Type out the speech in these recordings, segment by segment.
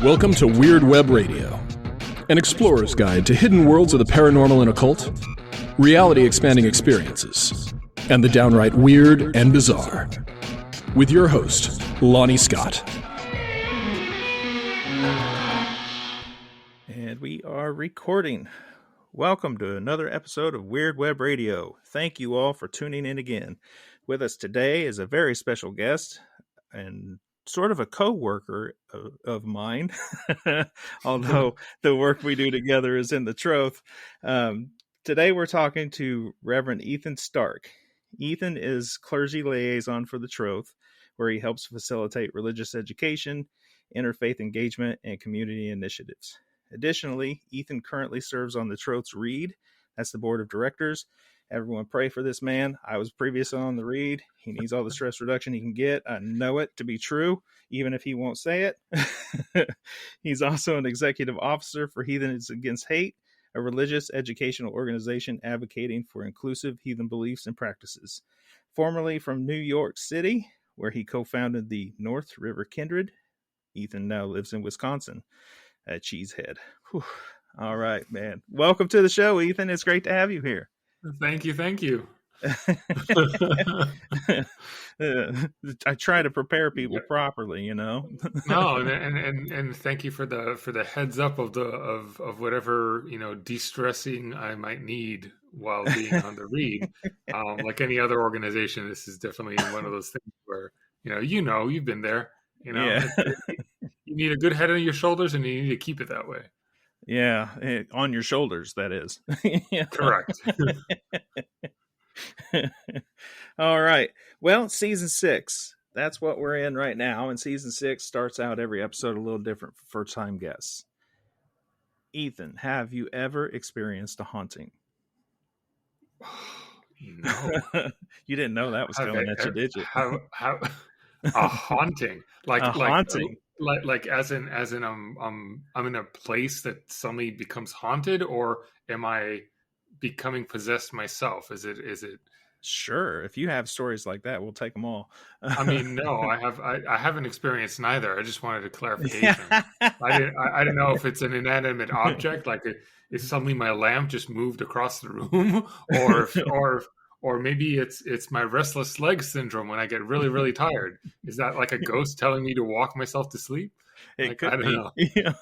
Welcome to Weird Web Radio, an explorer's guide to hidden worlds of the paranormal and occult, reality-expanding experiences, and the downright weird and bizarre. With your host, Lonnie Scott. And we are recording. Welcome to another episode of Weird Web Radio. Thank you all for tuning in again. With us today is a very special guest and sort of a co-worker of mine, although the work we do together is in the Troth. Today we're talking to Reverend Ethan Stark. Ethan is clergy liaison for the Troth, where he helps facilitate religious education, interfaith engagement, and community initiatives. Additionally, Ethan currently serves on the Troth's rede. That's the board of directors. Everyone pray for this man. I was previously on the rede. He needs all the stress reduction he can get. I know it to be true, even if he won't say it. He's also an executive officer for Heathens Against Hate, a religious educational organization advocating for inclusive heathen beliefs and practices. Formerly from New York City, where he co-founded the North River Kindred, Ethan now lives in Wisconsin at Cheesehead. Whew. All right, man. Welcome to the show, Ethan. It's great to have you here. Thank you. I try to prepare people properly, you know. No, and thank you for the heads up of whatever, de-stressing I might need while being on the read. Like any other organization, this is definitely one of those things where you've been there. Yeah. You need a good head on your shoulders, and you need to keep it that way. Yeah, on your shoulders, that is. Correct. All right. Well, season 6. That's what we're in right now. And season 6 starts out every episode a little different for first-time guests. Ethan, have you ever experienced a haunting? No. You didn't know that was coming at you, did you? How a haunting? Like a haunting? Like as in I'm in a place that suddenly becomes haunted, or am I becoming possessed myself? Is it Sure, if you have stories like that, we'll take them all. I mean, no, I haven't experienced neither. I just wanted a clarification. I didn't know if it's an inanimate object, like if suddenly my lamp just moved across the room, or maybe it's my restless leg syndrome when I get really, really tired. Is that like a ghost telling me to walk myself to sleep? It could I don't know. Yeah.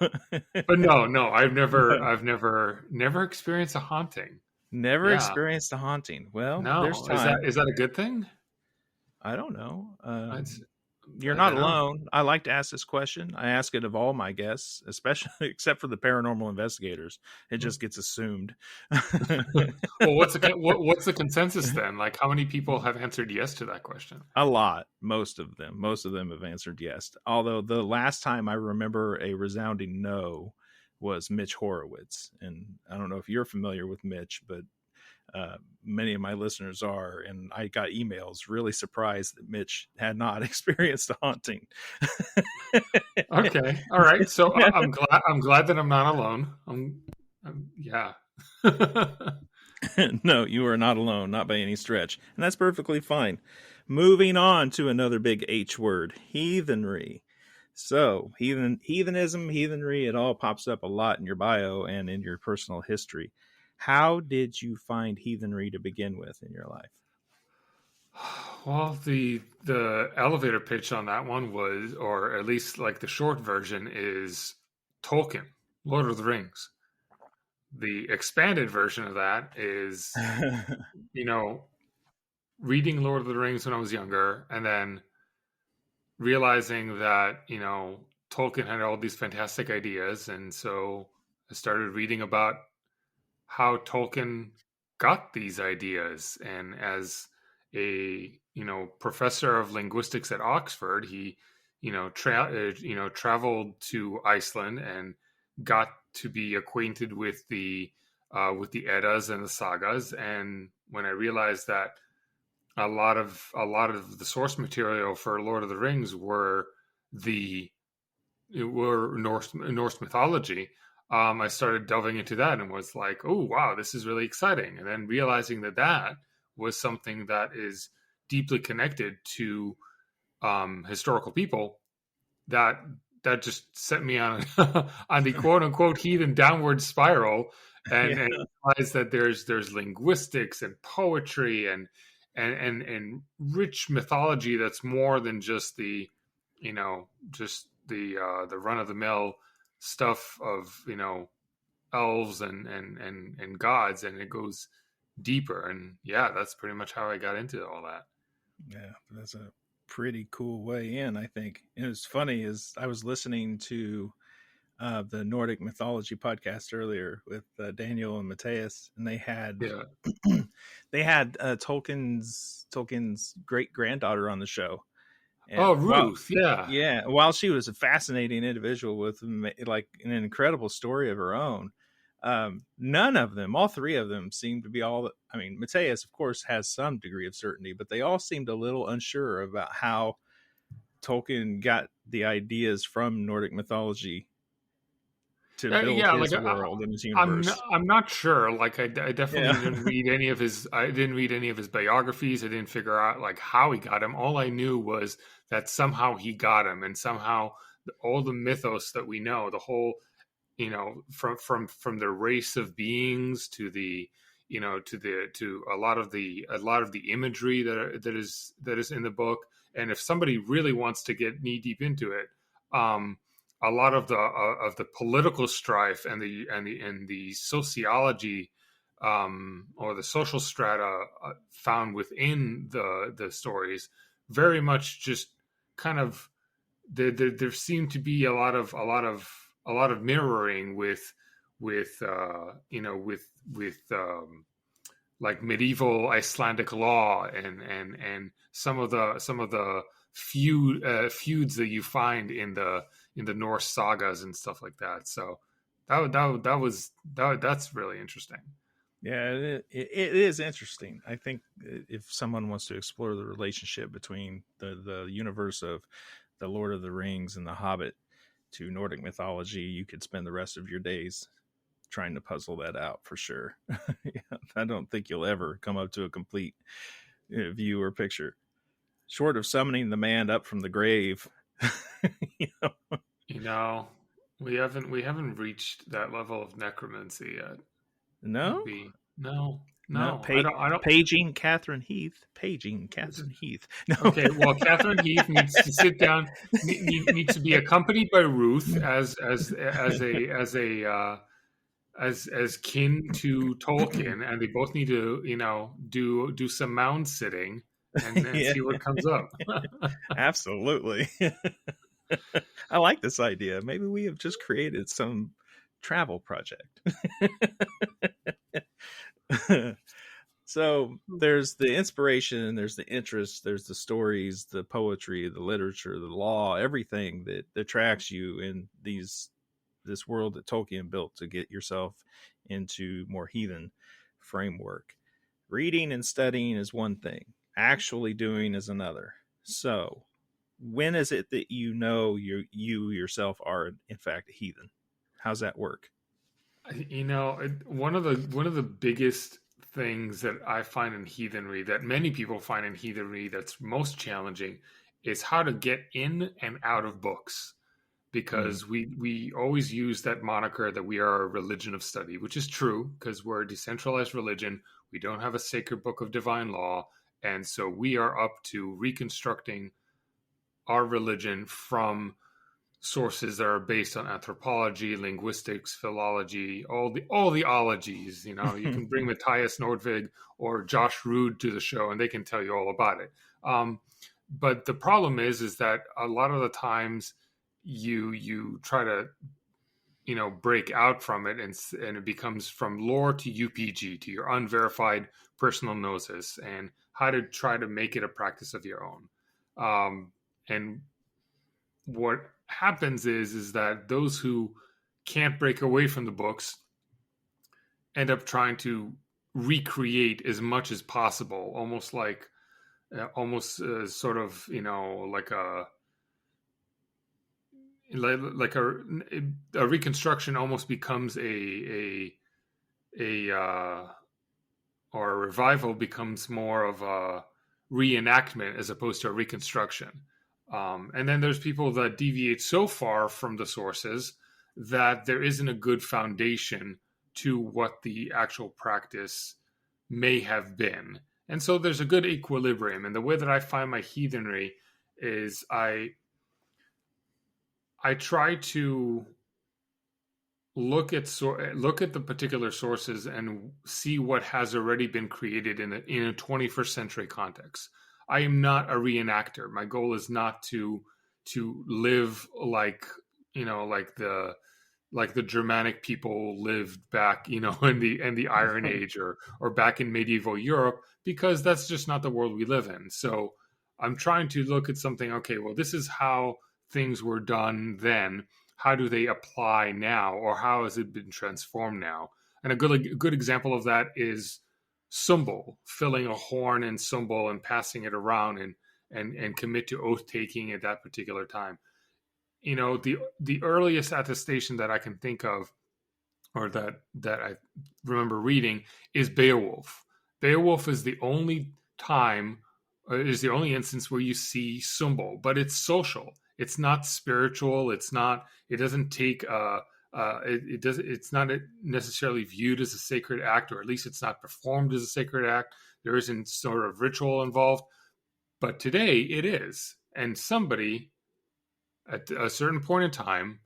But no, I've never experienced a haunting. Never experienced a haunting. Well, no. There's time. Is that a good thing? I don't know. You're I not don't know. alone. I like to ask this question. I ask it of all my guests, especially except for the paranormal investigators. It just gets assumed. Well, what's the consensus then? Like, how many people have answered yes to that question? A lot. Most of them have answered yes. Although the last time I remember a resounding no was Mitch Horowitz. And I don't know if you're familiar with Mitch, but many of my listeners are, and I got emails really surprised that Mitch had not experienced a haunting. Okay, all right. So I'm glad that I'm not alone. Yeah. No, you are not alone, not by any stretch, and that's perfectly fine. Moving on to another big H word, heathenry. So heathenism, heathenry, it all pops up a lot in your bio and in your personal history. How did you find heathenry to begin with in your life? Well, the elevator pitch on that one was, or at least like the short version is Tolkien, Lord of the Rings. The expanded version of that is, reading Lord of the Rings when I was younger, and then realizing that, Tolkien had all these fantastic ideas. And so I started reading about how Tolkien got these ideas. And as a, professor of linguistics at Oxford, he, traveled to Iceland and got to be acquainted with the Eddas and the sagas. And when I realized that a lot of the source material for Lord of the Rings were Norse mythology, I started delving into that and was like, oh, wow, this is really exciting. And then realizing that was something that is deeply connected to historical people, that that just set me on on the quote unquote heathen downward spiral, and realized that there's linguistics and poetry and rich mythology that's more than just the the run of the mill stuff of elves and gods, and it goes deeper. And yeah, that's pretty much how I got into all that. Yeah, that's a pretty cool way in, I think. It was funny is I was listening to the Nordic mythology podcast earlier with Daniel and Matthias, and they had Tolkien's great granddaughter on the show. And Ruth, while she was a fascinating individual with like an incredible story of her own, none of them, all three of them, seemed to be all. I mean, Matthias, of course, has some degree of certainty, but they all seemed a little unsure about how Tolkien got the ideas from Nordic mythology to build his world and his universe. I'm not sure. Like, I definitely didn't read any of his. I didn't read any of his biographies. I didn't figure out like how he got him. All I knew was that somehow he got him, and somehow all the mythos that we know, the whole, from the race of beings to the, to a lot of the imagery that is in the book. And if somebody really wants to get knee deep into it, a lot of the political strife and the sociology or the social strata found within the stories very much just kind of there seemed to be a lot of mirroring with like medieval Icelandic law and some of the feuds that you find in the Norse sagas and stuff like that. So that's really interesting. Yeah, it is interesting. I think if someone wants to explore the relationship between the universe of the Lord of the Rings and the Hobbit to Nordic mythology, you could spend the rest of your days trying to puzzle that out for sure. I don't think you'll ever come up to a complete view or picture, short of summoning the man up from the grave. We haven't reached that level of necromancy yet. No. No. I don't. Paging Catherine Heath. No. Okay. Well, Catherine Heath needs to sit down. Needs to be accompanied by Ruth as kin to Tolkien, and they both need to do some mound sitting and see what comes up. Absolutely. I like this idea. Maybe we have just created some travel project. So there's the inspiration, there's the interest, there's the stories, the poetry, the literature, the law, everything that attracts you in this world that Tolkien built to get yourself into more heathen framework. Reading and studying is one thing, actually doing is another. So when is it that you yourself are in fact a heathen? How's that work? One of the biggest things that I find in heathenry, that many people find in heathenry, that's most challenging, is how to get in and out of books. Because we always use that moniker that we are a religion of study, which is true because we're a decentralized religion. We don't have a sacred book of divine law. And so we are up to reconstructing our religion from sources that are based on anthropology, linguistics, philology, all the ologies. You can bring Matthias Nordvig or Josh Rood to the show and they can tell you all about it. But the problem is that a lot of the times you try to break out from it and it becomes from lore to UPG, to your unverified personal gnosis, and how to try to make it a practice of your own. And what happens is that those who can't break away from the books end up trying to recreate as much as possible, almost like sort of like a reconstruction almost becomes or a revival becomes more of a reenactment as opposed to a reconstruction. And then there's people that deviate so far from the sources that there isn't a good foundation to what the actual practice may have been. And so there's a good equilibrium. And the way that I find my heathenry is I try to look at the particular sources and see what has already been created in a 21st century context. I am not a reenactor. My goal is not to live like the Germanic people lived back, in the Iron Age or back in medieval Europe, because that's just not the world we live in. So I'm trying to look at something. Okay, well, this is how things were done then. How do they apply now, or how has it been transformed now? And a good example of that is sumbul, filling a horn in sumbul and passing it around and commit to oath taking at that particular time. The earliest attestation that I can think of, or that I remember reading, is Beowulf. Beowulf is the only instance where you see sumbul, but it's social. It's not spiritual. It's not necessarily viewed as a sacred act, or at least it's not performed as a sacred act. There isn't sort of ritual involved, but today it is. And somebody at a certain point in time,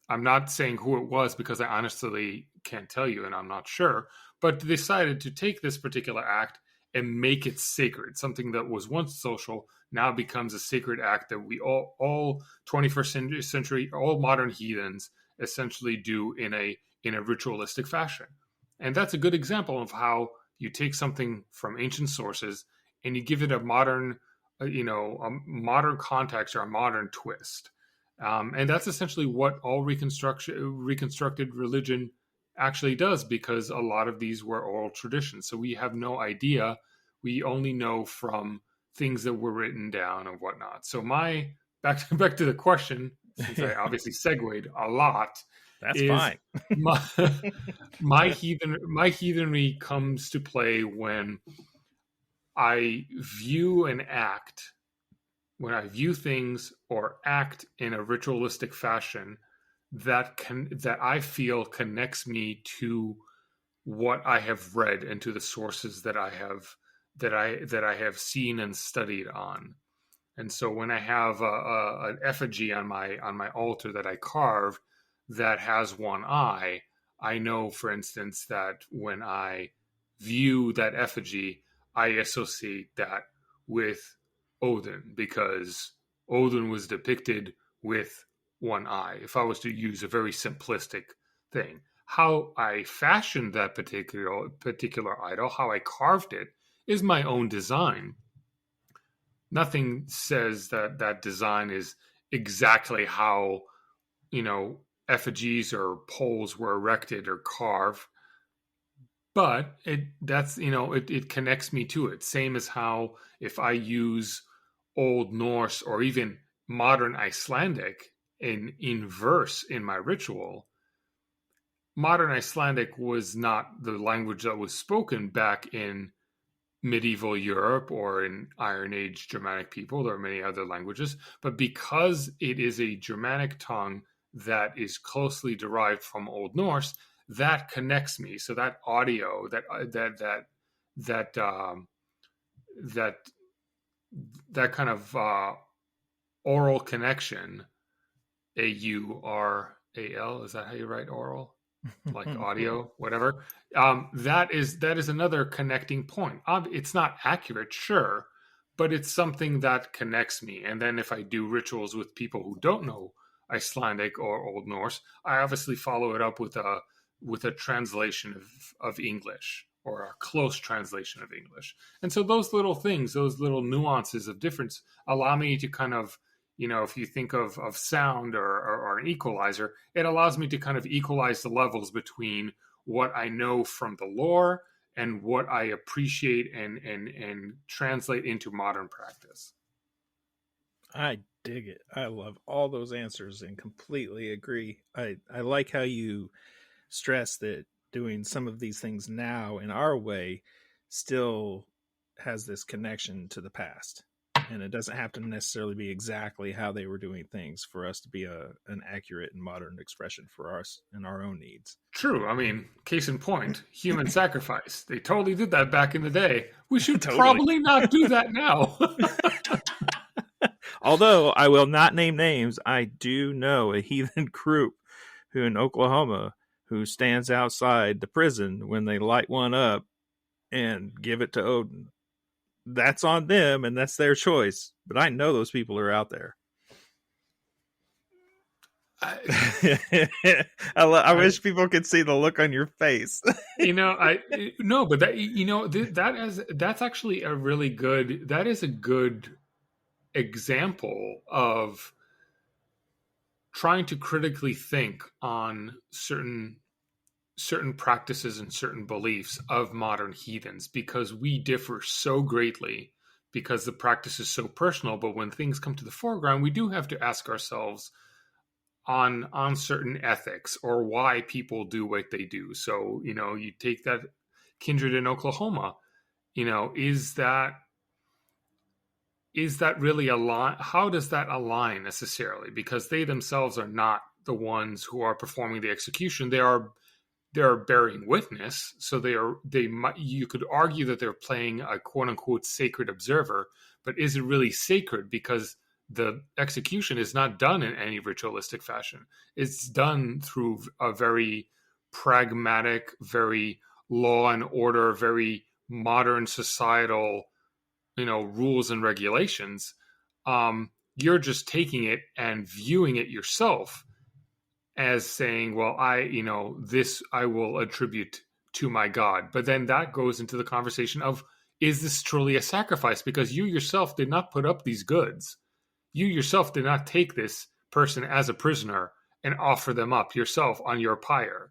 I'm not saying who it was because I honestly can't tell you and I'm not sure, but decided to take this particular act and make it sacred. Something that was once social now becomes a sacred act that we all 21st century, all modern heathens essentially do in a ritualistic fashion. And that's a good example of how you take something from ancient sources and you give it a modern context or a modern twist. And that's essentially what all reconstructed religion actually does, because a lot of these were oral traditions. So we have no idea. We only know from things that were written down and whatnot. So back to the question, since I obviously segued a lot. That's fine. my heathenry comes to play when I view things or act in a ritualistic fashion that I feel connects me to what I have read and to the sources that I have seen and studied on. And so when I have an effigy on my altar that I carved that has one eye, I know, for instance, that when I view that effigy, I associate that with Odin, because Odin was depicted with one eye. If I was to use a very simplistic thing, how I fashioned that particular idol, how I carved it, is my own design. Nothing says that design is exactly how, effigies or poles were erected or carved, but it connects me to it. Same as how if I use Old Norse or even modern Icelandic in verse in my ritual, modern Icelandic was not the language that was spoken back in medieval Europe or in Iron Age Germanic people. There are many other languages, but because it is a Germanic tongue that is closely derived from Old Norse, that connects me. So that audio, that kind of oral connection, AURAL, is that how you write oral? Like audio, whatever. That is another connecting point. It's not accurate, sure, but it's something that connects me. And then if I do rituals with people who don't know Icelandic or Old Norse, I obviously follow it up with a translation of English, or a close translation of English. And so those little things, those little nuances of difference allow me to kind of, if you think of sound or an equalizer, it allows me to kind of equalize the levels between what I know from the lore and what I appreciate and translate into modern practice. I dig it. I love all those answers and completely agree. I like how you stress that doing some of these things now in our way still has this connection to the past. And it doesn't have to necessarily be exactly how they were doing things for us to be an accurate and modern expression for us and our own needs. True. I mean, case in point, human sacrifice. They totally did that back in the day. We should Totally. probably not do that now. Although I will not name names, I do know a heathen group who in Oklahoma who stands outside the prison when they light one up and give it to Odin. That's on them and that's their choice. But I know those people are out there. I wish people could see the look on your face. But that's actually that is a good example of trying to critically think on certain practices and certain beliefs of modern heathens, because we differ so greatly because the practice is so personal. But when things come to the foreground, we do have to ask ourselves on certain ethics or why people do what they do. So, you take that kindred in Oklahoma, is that really align? How does that align necessarily? Because they themselves are not the ones who are performing the execution. They're bearing witness. So you could argue that they're playing a quote unquote sacred observer, but is it really sacred? Because the execution is not done in any ritualistic fashion. It's done through a very pragmatic, very law and order, very modern societal, rules and regulations. You're just taking it and viewing it yourself as saying, well, this I will attribute to my God. But then that goes into the conversation of, is this truly a sacrifice? Because you yourself did not put up these goods. You yourself did not take this person as a prisoner and offer them up yourself on your pyre.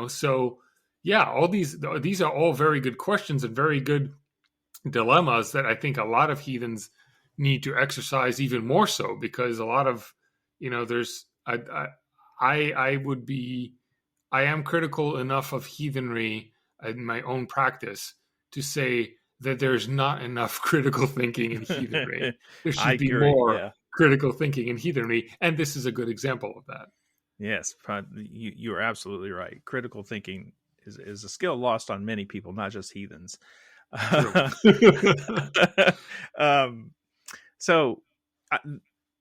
So yeah, all these are all very good questions and very good dilemmas that I think a lot of heathens need to exercise even more so, because a lot of, I am critical enough of heathenry in my own practice to say that there's not enough critical thinking in heathenry. There should be more critical thinking in heathenry, and this is a good example of that. Yes, you are absolutely right. Critical thinking is a skill lost on many people, not just heathens.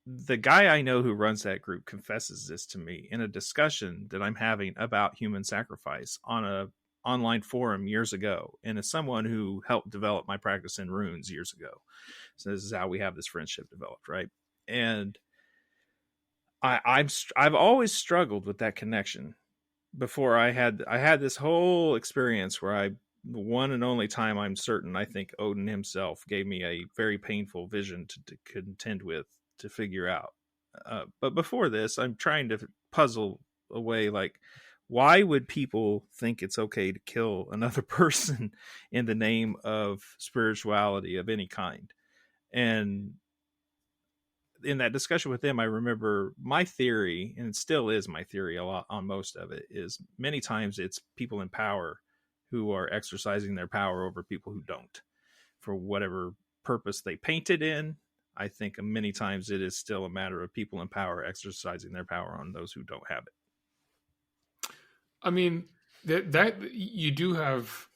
The guy I know who runs that group confesses this to me in a discussion that I'm having about human sacrifice on a online forum years ago, and as someone who helped develop my practice in runes years ago. So this is how we have this friendship developed, right? And I've always struggled with that connection. Before I had this whole experience where the one and only time I'm certain I think Odin himself gave me a very painful vision to contend with, to figure out. But before this, I'm trying to puzzle away, like, why would people think it's okay to kill another person in the name of spirituality of any kind? And in that discussion with them, I remember my theory, and it still is my theory a lot on most of it, is many times it's people in power who are exercising their power over people who don't, for whatever purpose they paint it in. I think many times it is still a matter of people in power exercising their power on those who don't have it. I mean, that you do have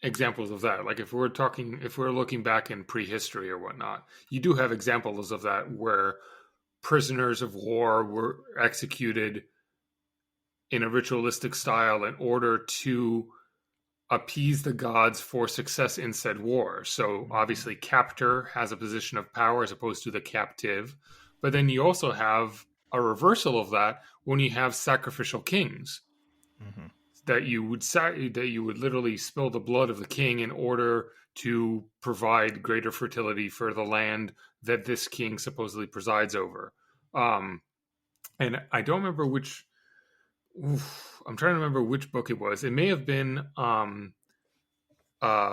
examples of that. Like if we're looking back in prehistory or whatnot, you do have examples of that where prisoners of war were executed in a ritualistic style in order to appease the gods for success in said war. So obviously captor has a position of power as opposed to the captive. But then you also have a reversal of that when you have sacrificial kings. Mm-hmm. That you would literally spill the blood of the king in order to provide greater fertility for the land that this king supposedly presides over. And I don't remember which. I'm trying to remember which book it was. It may have been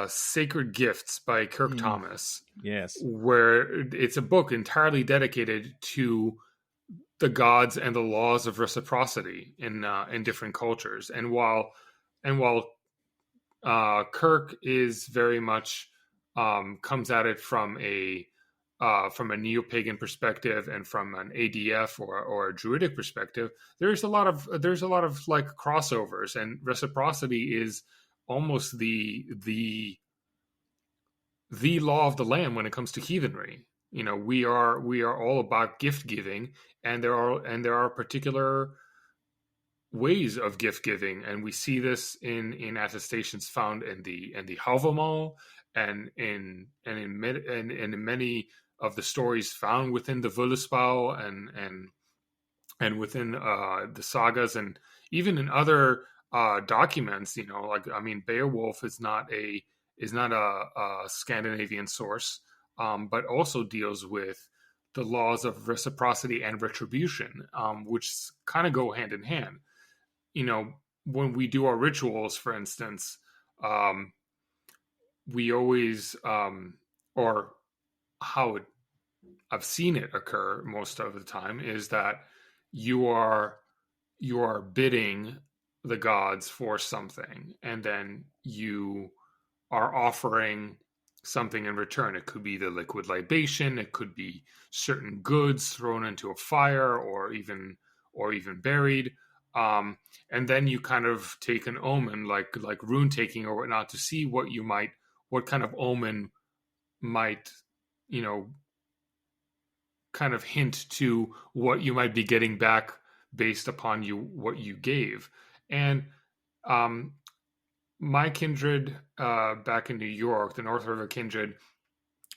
Sacred Gifts by Kirk Thomas. Yes, where it's a book entirely dedicated to the gods and the laws of reciprocity in different cultures. And while Kirk is very much comes at it from a neo-pagan perspective and from an ADF or a Druidic perspective, there's a lot of like crossovers, and reciprocity is almost the law of the land when it comes to heathenry. We are all about gift giving, and there are particular ways of gift giving, and we see this in attestations found in the Havamal and in many of the stories found within the Völuspá and within the sagas, and even in other documents. Beowulf is not a Scandinavian source, but also deals with the laws of reciprocity and retribution, which kind of go hand in hand. When we do our rituals, for instance, we always, or how I've seen it occur most of the time, is that you are bidding the gods for something, and then you are offering something in return. It could be the liquid libation, it could be certain goods thrown into a fire, or even buried. And then you kind of take an omen, like rune taking or whatnot, to see what kind of omen might, kind of hint to what you might be getting back based upon what you gave. And my kindred back in New York, the North River Kindred,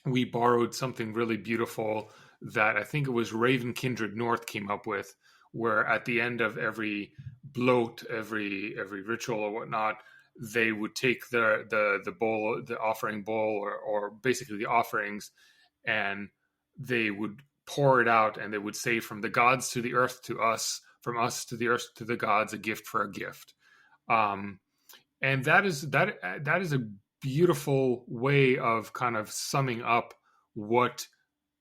we borrowed something really beautiful that I think it was Raven Kindred North came up with, where at the end of every bloat, every ritual or whatnot, they would take the bowl, the offering bowl, or basically the offerings, and they would pour it out, and they would say, "From the gods to the earth to us, from us to the earth to the gods, a gift for a gift." And that is a beautiful way of kind of summing up what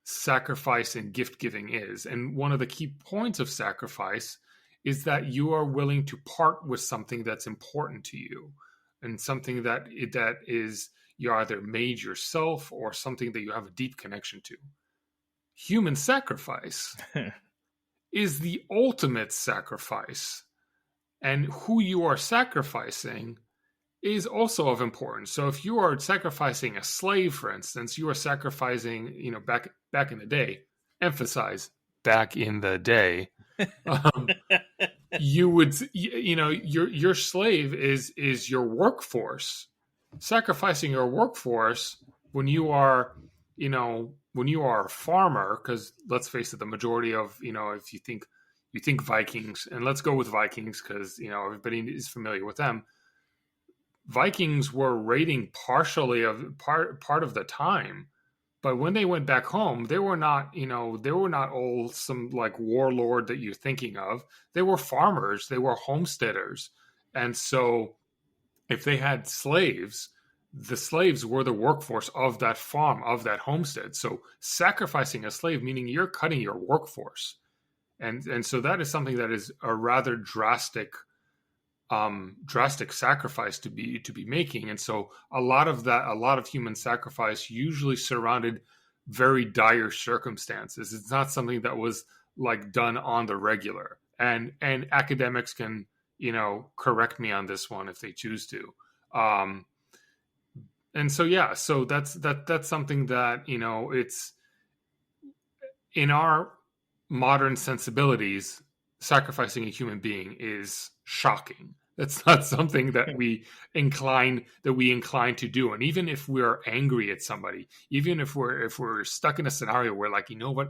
sacrifice and gift giving is. And one of the key points of sacrifice is that you are willing to part with something that's important to you, and something that is you either made yourself or something that you have a deep connection to. Human sacrifice is the ultimate sacrifice, and who you are sacrificing is also of importance. So if you are sacrificing a slave, for instance, you are sacrificing, back in the day, emphasize back in the day, you would, your slave is your workforce. Sacrificing your workforce when you are a farmer, because let's face it, the majority of, if you think Vikings, and let's go with Vikings because, everybody is familiar with them. Vikings were raiding partially of part of the time, but when they went back home, they were not all some like warlord that you're thinking of. They were farmers, they were homesteaders, and so if they had slaves, the slaves were the workforce of that farm, of that homestead. So sacrificing a slave, meaning you're cutting your workforce, and so that is something that is a rather drastic sacrifice to be making. And so a lot of human sacrifice usually surrounded very dire circumstances. It's not something that was like done on the regular, and academics can correct me on this one if they choose to. And so so that's something that it's in our modern sensibilities. Sacrificing a human being is shocking. That's not something that we incline to do. And even if we're angry at somebody, even if we're stuck in a scenario where, like, what,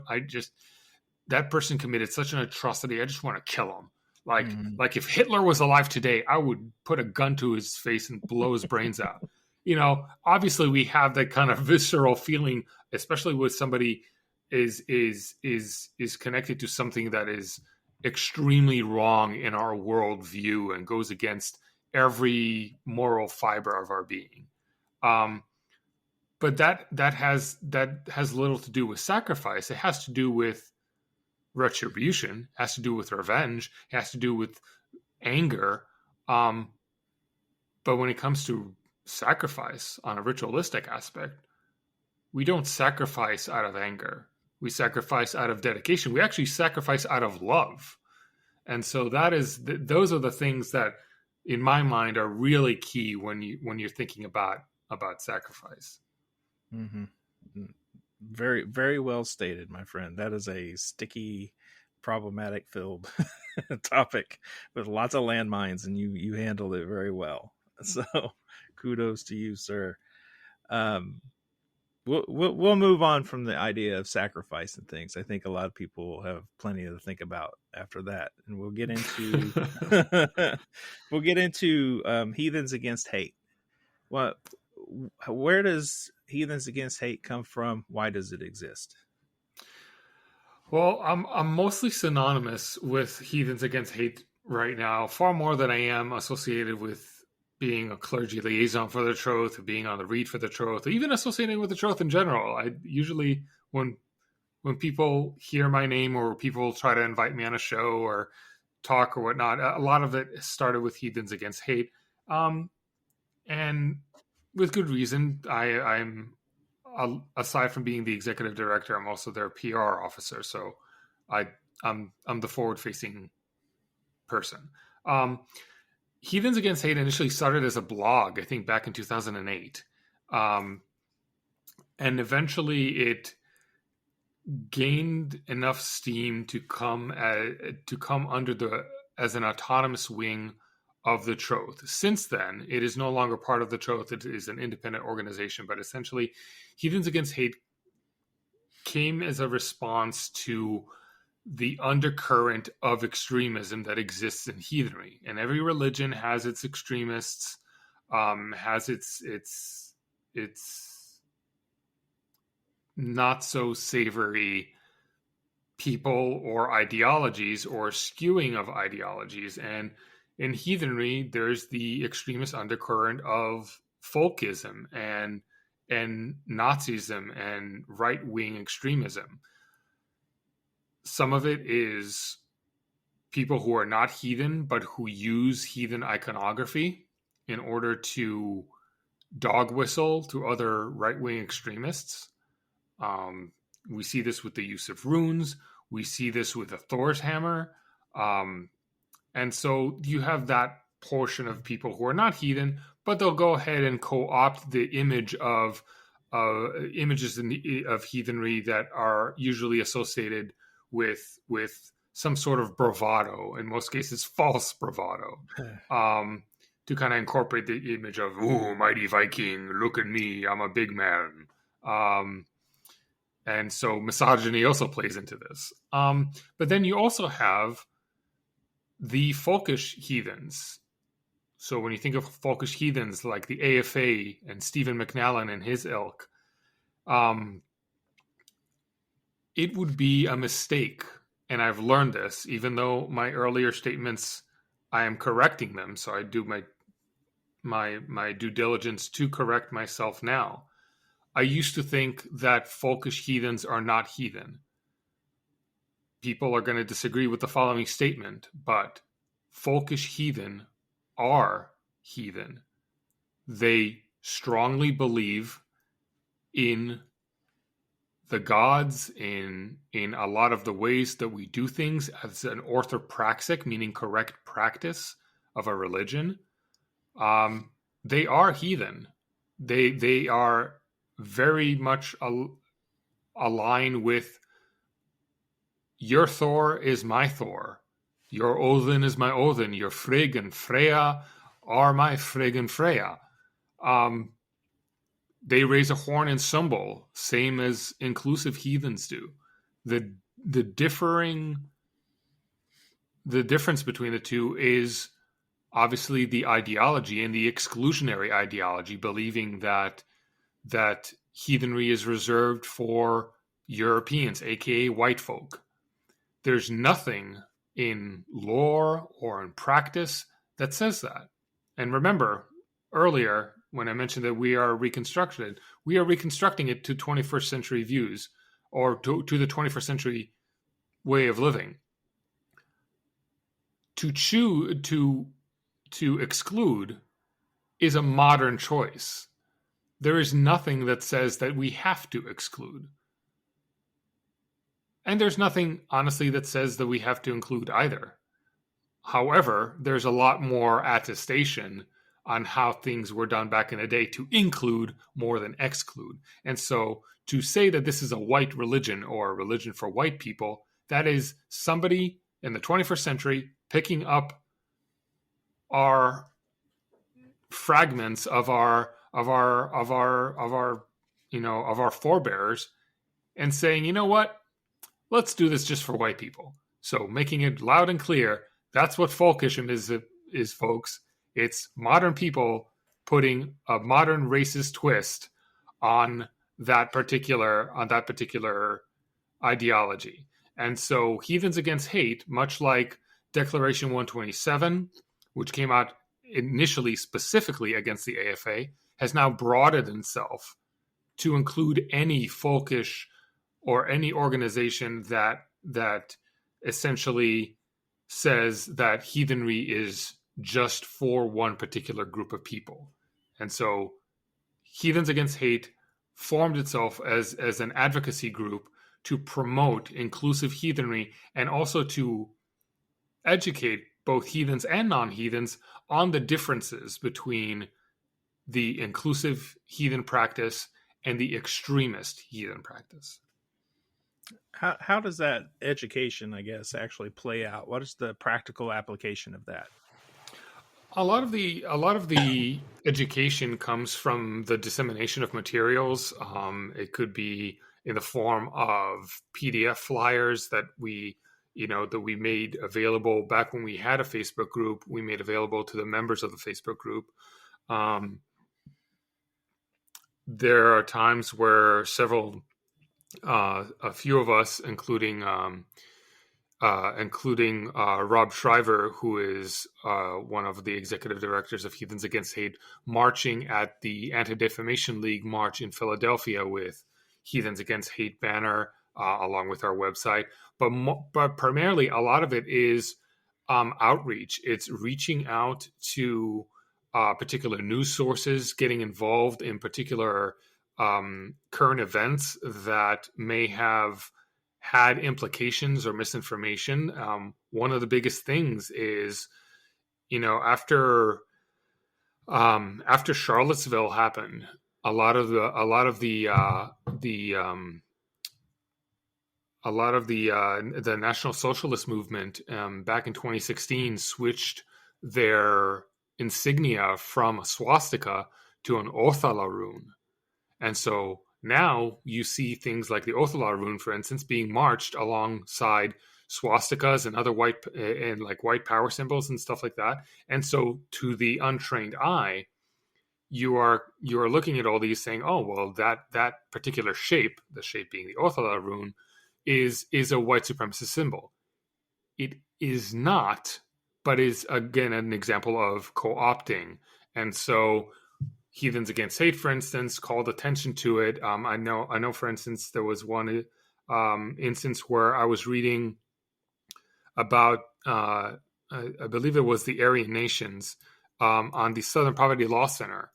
that person committed such an atrocity, I just want to kill him. Like if Hitler was alive today, I would put a gun to his face and blow his brains out. Obviously we have that kind of visceral feeling, especially with somebody is connected to something that is extremely wrong in our worldview and goes against every moral fiber of our being. But that has little to do with sacrifice. It has to do with retribution, has to do with revenge, has to do with anger. But when it comes to sacrifice on a ritualistic aspect, we don't sacrifice out of anger. We sacrifice out of dedication. We actually sacrifice out of love. And so those are the things that, in my mind, are really key when you're thinking about sacrifice. Mm-hmm. Very, very well stated, my friend. That is a sticky, problematic filled topic with lots of landmines, and you handled it very well. So kudos to you, sir. We'll move on from the idea of sacrifice and things. I think a lot of people will have plenty to think about after that, and we'll get into Heathens Against Hate. Where does Heathens Against Hate come from? Why does it exist? Well, I'm mostly synonymous with Heathens Against Hate right now, far more than I am associated with being a clergy liaison for the Troth, or being on the rede for the Troth, or even associating with the Troth in general. I usually, when people hear my name or people try to invite me on a show or talk or whatnot, a lot of it started with Heathens Against Hate, and with good reason. I'm aside from being the executive director, I'm also their PR officer, so I'm the forward-facing person. Heathens Against Hate initially started as a blog, I think back in 2008. And eventually it gained enough steam to come under as an autonomous wing of the Troth. Since then, it is no longer part of the Troth. It is an independent organization, but essentially Heathens Against Hate came as a response to the undercurrent of extremism that exists in heathenry, and every religion has its extremists, has its not so savory people or ideologies or skewing of ideologies. And in heathenry, there's the extremist undercurrent of folkism and Nazism and right-wing extremism. Some of it is people who are not heathen, but who use heathen iconography in order to dog whistle to other right-wing extremists. We see this with the use of runes. We see this with the Thor's hammer. And so you have that portion of people who are not heathen, but they'll go ahead and co-opt the image of images of heathenry that are usually associated with some sort of bravado, in most cases false bravado, to kind of incorporate the image of, "Ooh, mighty Viking, look at me, I'm a big man." And so misogyny also plays into this. But then you also have the folkish heathens. So when you think of folkish heathens like the AFA and Stephen McNallen and his ilk, it would be a mistake, and I've learned this, even though my earlier statements, I am correcting them, so I do my due diligence to correct myself now. I used to think that folkish heathens are not heathen. People are going to disagree with the following statement, but folkish heathen are heathen. They strongly believe in the gods, in a lot of the ways that we do things as an orthopraxic, meaning correct practice of a religion. They are heathen. They are very much aligned with your Thor is my Thor. Your Odin is my Odin. Your Frigg and Freya are my Frigg and Freya. They raise a horn and cymbal, same as inclusive heathens do. The difference between the two is obviously the ideology and the exclusionary ideology, believing that heathenry is reserved for Europeans, aka white folk. There's nothing in lore or in practice that says that. And remember, earlier, when I mentioned that we are reconstructing it to 21st century views, or to the 21st century way of living. To exclude is a modern choice. there is nothing that says that we have to exclude. And there's nothing, honestly, that says that we have to include either. However, there's a lot more attestation on how things were done back in the day to include more than exclude. And so to say that this is a white religion or a religion for white people, that is somebody in the 21st century picking up our fragments of our forebears and saying, you know what? Let's do this just for white people. So making it loud and clear, that's what folkism is, folks. It's modern people putting a modern racist twist on that particular ideology. And so Heathens Against Hate, much like Declaration 127, which came out initially specifically against the AFA, has now broadened itself to include any folkish or any organization that essentially says that heathenry is just for one particular group of people. And so Heathens Against Hate formed itself as an advocacy group to promote inclusive heathenry and also to educate both heathens and non-heathens on the differences between the inclusive heathen practice and the extremist heathen practice. How does that education, I guess, actually play out? What is the practical application of that? A lot of the education comes from the dissemination of materials. It could be in the form of PDF flyers that we made available back when we had a Facebook group. We made available to the members of the Facebook group. There are times where a few of us, including Rob Shriver, who is one of the executive directors of Heathens Against Hate, marching at the Anti-Defamation League march in Philadelphia with Heathens Against Hate banner, along with our website. But primarily, a lot of it is outreach. It's reaching out to particular news sources, getting involved in particular current events that may have had implications or misinformation. One of the biggest things is, after Charlottesville happened, a lot of the National Socialist movement back in 2016 switched their insignia from a swastika to an Othala rune. And so now you see things like the Othala rune, for instance, being marched alongside swastikas and other white power symbols and stuff like that. And so to the untrained eye, you are looking at all these saying, oh, well, that particular shape, the shape being the Othala rune, is a white supremacist symbol. It is not, but is again an example of co-opting. And so Heathens Against Hate, for instance, called attention to it. I know. For instance, there was one instance where I was reading about, I believe it was the Aryan Nations on the Southern Poverty Law Center,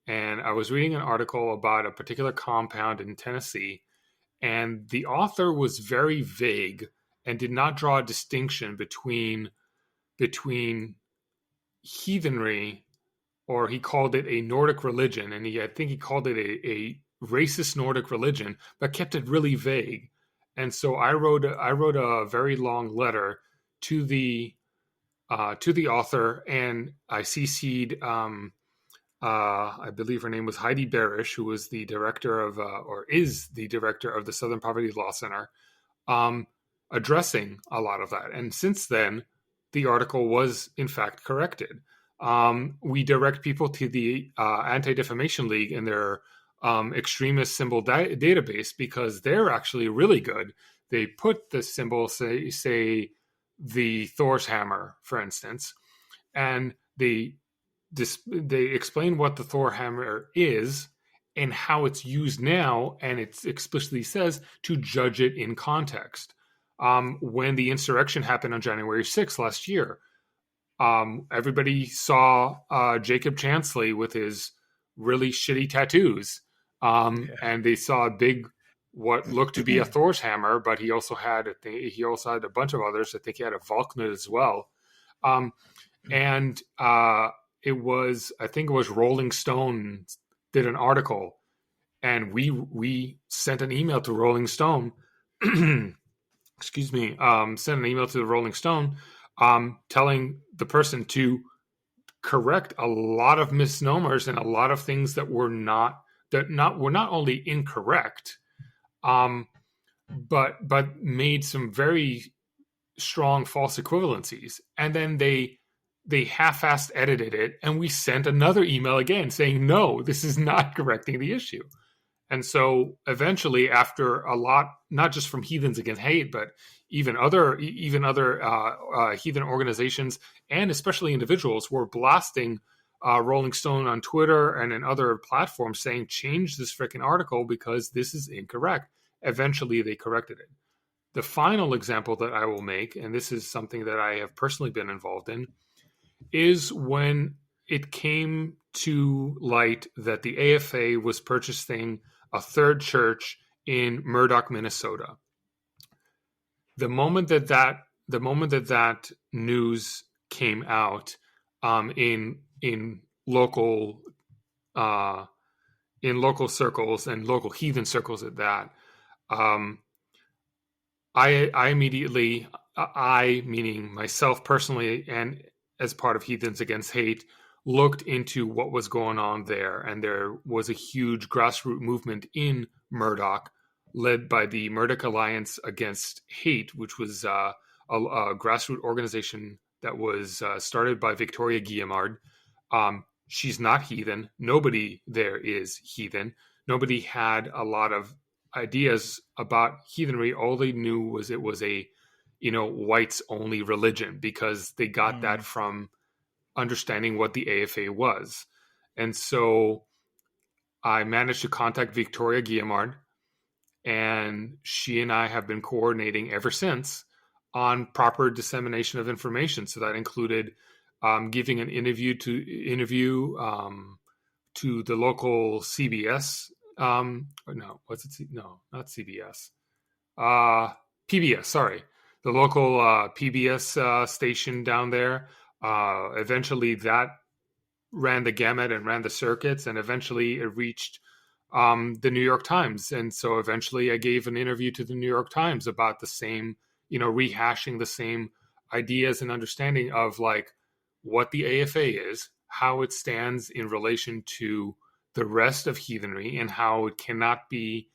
and I was reading an article about a particular compound in Tennessee, and the author was very vague and did not draw a distinction between heathenry, or he called it a Nordic religion, and I think he called it a racist Nordic religion, but kept it really vague. And so I wrote a very long letter to the author, and I CC'd I believe her name was Heidi Barish, who was the director of is the director of the Southern Poverty Law Center, addressing a lot of that. And since then, the article was in fact corrected. We direct people to the Anti-Defamation League and their extremist symbol database, because they're actually really good. They put the symbol, say the Thor's hammer, for instance, and they explain what the Thor hammer is and how it's used now, and it explicitly says to judge it in context. When the insurrection happened on January 6th last year, everybody saw Jacob Chansley with his really shitty tattoos. And they saw a big, what looked to be a Thor's hammer, but he also had a bunch of others. I think he had a Vulcan as well. And it was Rolling Stone did an article, and we sent an email to Rolling Stone. Excuse me. Sent an email to the Rolling Stone, telling the person to correct a lot of misnomers and a lot of things that were not only incorrect, but made some very strong false equivalencies. And then they half-assed edited it, and we sent another email again saying, no, this is not correcting the issue. And so eventually, after a lot, not just from Heathens Against Hate, but even other heathen organizations and especially individuals were blasting Rolling Stone on Twitter and in other platforms saying, change this freaking article because this is incorrect. Eventually, they corrected it. The final example that I will make, and this is something that I have personally been involved in, is when it came to light that the AFA was purchasing a third church in Murdoch, Minnesota. The moment that news came out in local circles and local heathen circles at that, I immediately, meaning myself personally and as part of Heathens Against Hate, looked into what was going on there. And there was a huge grassroots movement in Murdoch led by the Murdoch Alliance Against Hate, which was a grassroots organization that was started by Victoria Guillemard. She's not heathen. Nobody there is heathen. Nobody had a lot of ideas about heathenry. All they knew was it was a, whites only religion, because they got that from understanding what the AFA was. And so I managed to contact Victoria Guillemard, and she and I have been coordinating ever since on proper dissemination of information. So that included giving an interview to the local CBS. Not CBS. PBS, sorry. The local PBS station down there. Eventually that ran the gamut and ran the circuits, and eventually it reached the New York Times. And so eventually I gave an interview to the New York Times about the same, rehashing the same ideas and understanding of like what the AFA is, how it stands in relation to the rest of heathenry, and how it cannot be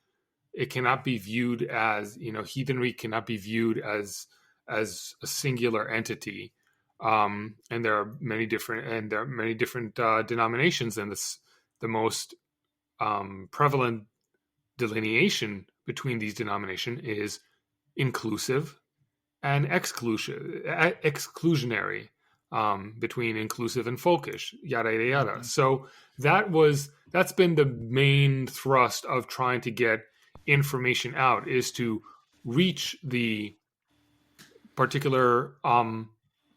viewed as, heathenry cannot be viewed as a singular entity. And there are many different denominations, and the most prevalent delineation between these denominations is inclusive and exclusionary, between inclusive and folkish, yada yada yada. Mm-hmm. So that's been the main thrust of trying to get information out, is to reach the particular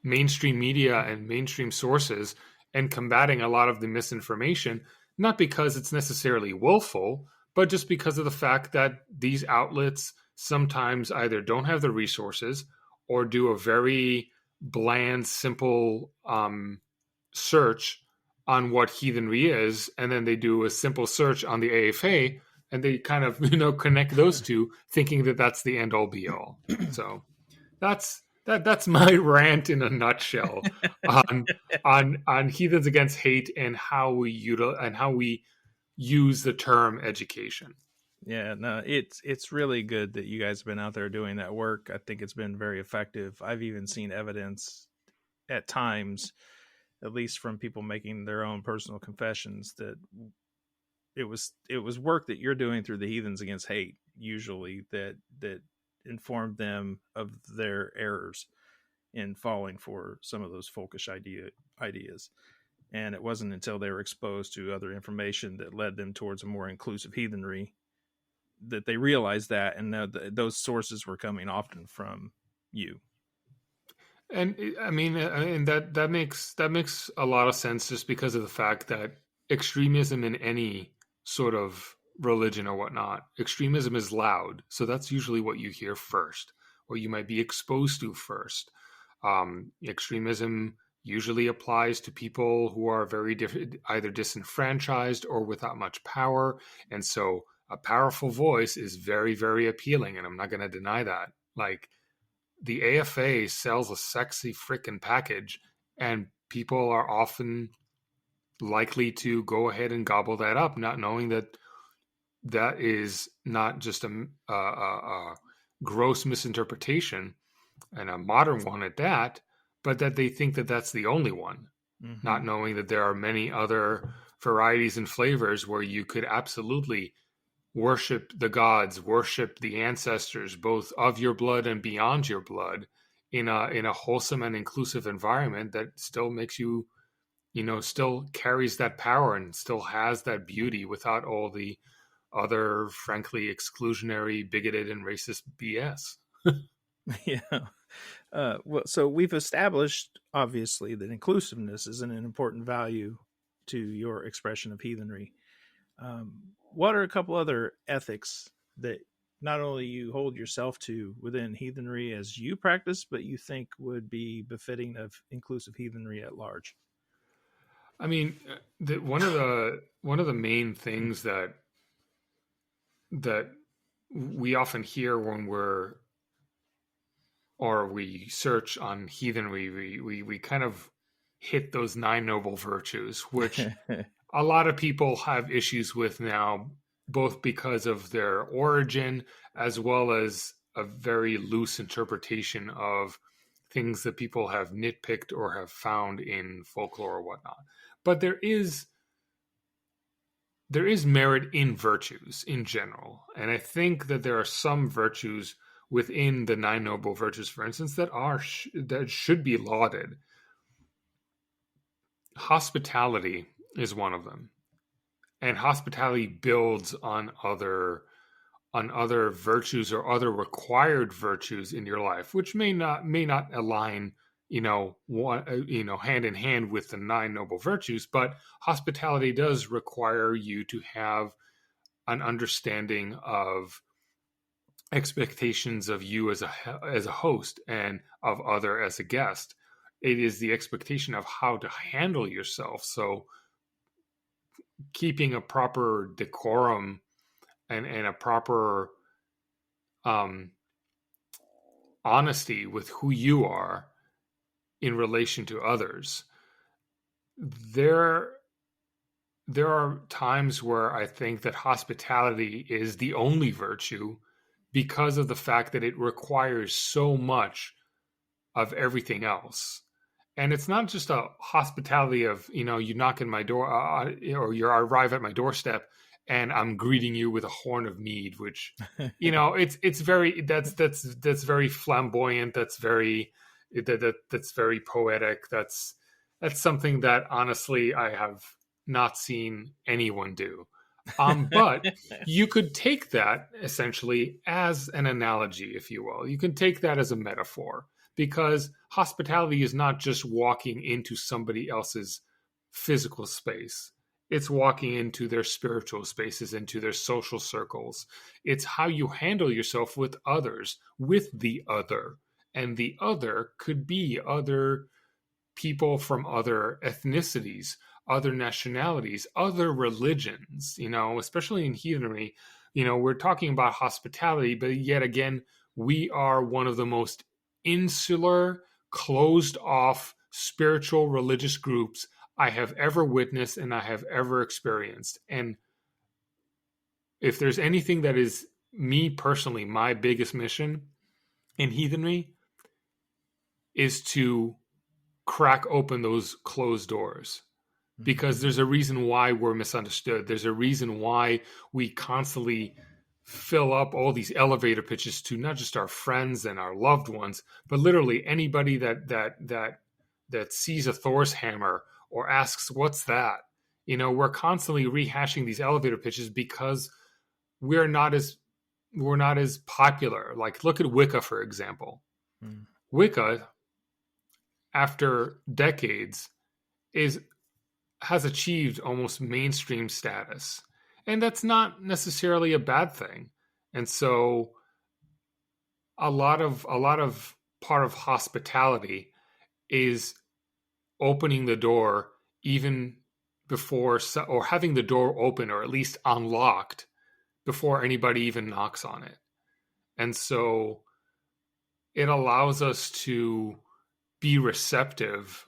mainstream media and mainstream sources, and combating a lot of the misinformation, not because it's necessarily willful, but just because of the fact that these outlets sometimes either don't have the resources or do a very bland, simple search on what heathenry is, and then they do a simple search on the AFA, and they kind of connect those two, thinking that that's the end all be all. So that's my rant in a nutshell on Heathens Against Hate and how we use the term education. Yeah, no, it's really good that you guys have been out there doing that work. I think it's been very effective. I've even seen evidence at times, at least from people making their own personal confessions, that it was work that you're doing through the Heathens Against Hate, usually, that informed them of their errors in falling for some of those folkish ideas. And it wasn't until they were exposed to other information that led them towards a more inclusive heathenry that they realized that, and those sources were coming often from you. And I mean, and that makes a lot of sense, just because of the fact that extremism in any sort of religion or whatnot, extremism is loud. So that's usually what you hear first, or you might be exposed to first. Extremism usually applies to people who are very either disenfranchised or without much power. And so a powerful voice is very, very appealing. And I'm not going to deny that. Like, the AFA sells a sexy frickin' package, and people are often likely to go ahead and gobble that up, not knowing that that is not just a gross misinterpretation, and a modern one at that, but that they think that that's the only one, not knowing that there are many other varieties and flavors where you could absolutely worship the gods, worship the ancestors, both of your blood and beyond your blood, in a wholesome and inclusive environment that still makes you, still carries that power and still has that beauty without all the other, frankly, exclusionary, bigoted, and racist BS. Yeah. Well, so we've established, obviously, that inclusiveness is an important value to your expression of heathenry. What are a couple other ethics that not only you hold yourself to within heathenry as you practice, but you think would be befitting of inclusive heathenry at large? I mean, one of the main things that we often hear when we search on heathenry, we kind of hit those 9 noble virtues, which a lot of people have issues with now, both because of their origin as well as a very loose interpretation of things that people have nitpicked or have found in folklore or whatnot. But there is merit in virtues in general. And I think that there are some virtues within the 9 noble virtues, for instance, that should be lauded. Hospitality is one of them. And hospitality builds on other virtues or other required virtues in your life, which may not align, hand in hand with the 9 noble virtues, but hospitality does require you to have an understanding of expectations of you as a host and of other as a guest. It is the expectation of how to handle yourself. So keeping a proper decorum and a proper honesty with who you are in relation to others. There are times where I think that hospitality is the only virtue because of the fact that it requires so much of everything else. And it's not just a hospitality of, you knock on my door or you arrive at my doorstep and I'm greeting you with a horn of mead, which, it's very, that's very flamboyant. That's very poetic. That's something that honestly I have not seen anyone do. But you could take that essentially as an analogy, if you will. You can take that as a metaphor, because hospitality is not just walking into somebody else's physical space. It's walking into their spiritual spaces, into their social circles. It's how you handle yourself with others, with the other. And the other could be other people from other ethnicities, other nationalities, other religions, especially in heathenry. We're talking about hospitality, but yet again, we are one of the most insular, closed off spiritual religious groups I have ever witnessed and I have ever experienced. And if there's anything that is me personally, my biggest mission in heathenry is to crack open those closed doors. Because there's a reason why we're misunderstood. There's a reason why we constantly fill up all these elevator pitches to not just our friends and our loved ones, but literally anybody that sees a Thor's hammer or asks, "What's that?" We're constantly rehashing these elevator pitches because we're not as popular. Like, look at Wicca, for example. Wicca, after decades, is has achieved almost mainstream status. And that's not necessarily a bad thing. And so a lot of part of hospitality is opening the door even before, or having the door open or at least unlocked before anybody even knocks on it. And so it allows us to be receptive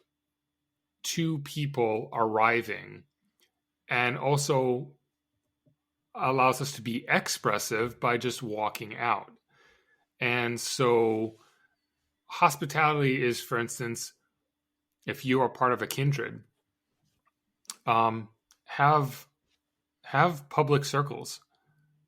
to people arriving, and also allows us to be expressive by just walking out. And so hospitality is, for instance, if you are part of a kindred, have public circles,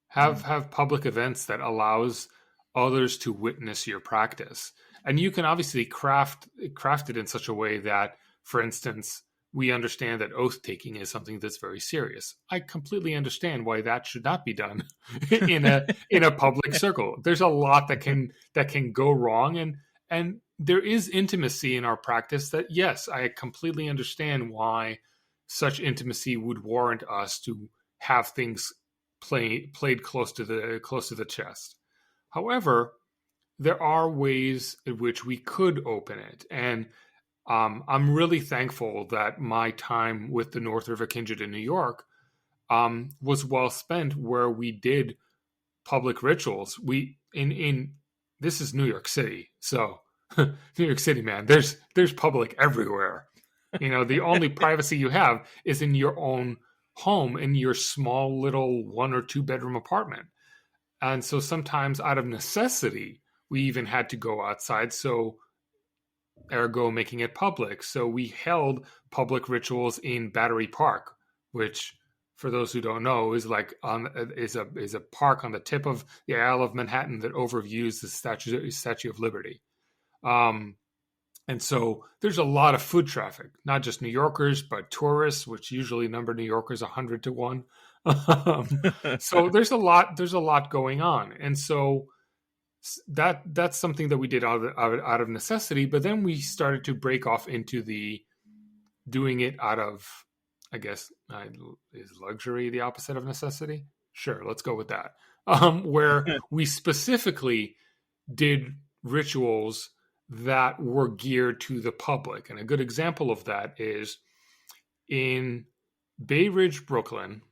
have public events that allows others to witness your practice. And you can obviously craft it in such a way that, for instance, we understand that oath taking is something that's very serious. I completely understand why that should not be done in a public circle. There's a lot that can go wrong, and there is intimacy in our practice that, yes, I completely understand why such intimacy would warrant us to have things played close to the chest. However, there are ways in which we could open it, and I'm really thankful that my time with the North River Kindred in New York was well spent, where we did public rituals. This is New York City, so New York City, man, there's public everywhere. The only privacy you have is in your own home, in your small little 1 or 2 bedroom apartment. And so sometimes out of necessity, we even had to go outside. So ergo making it public. So we held public rituals in Battery Park, which, for those who don't know, is a park on the tip of the Isle of Manhattan that overviews the Statue of Liberty. And so there's a lot of foot traffic, not just New Yorkers, but tourists, which usually number New Yorkers 100 to 1. So there's a lot going on. And so that's something that we did out of necessity. But then we started to break off into the doing it out of, I guess, is luxury the opposite of necessity? Sure, let's go with that. Where we specifically did rituals that were geared to the public. And a good example of that is in Bay Ridge, Brooklyn,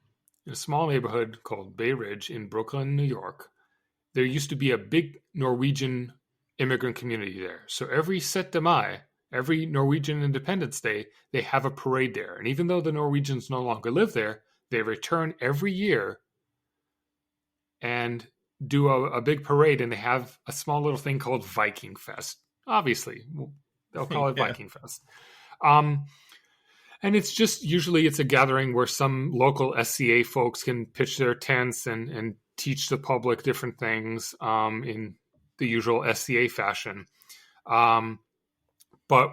in a small neighborhood called Bay Ridge in Brooklyn, New York. There used to be a big Norwegian immigrant community there. So every 7. Mai, every Norwegian Independence Day, they have a parade there. And even though the Norwegians no longer live there, they return every year and do a big parade, and they have a small little thing called Viking Fest. Obviously, they'll call it Viking Fest. And it's just, usually it's a gathering where some local SCA folks can pitch their tents and teach the public different things in the usual SCA fashion. But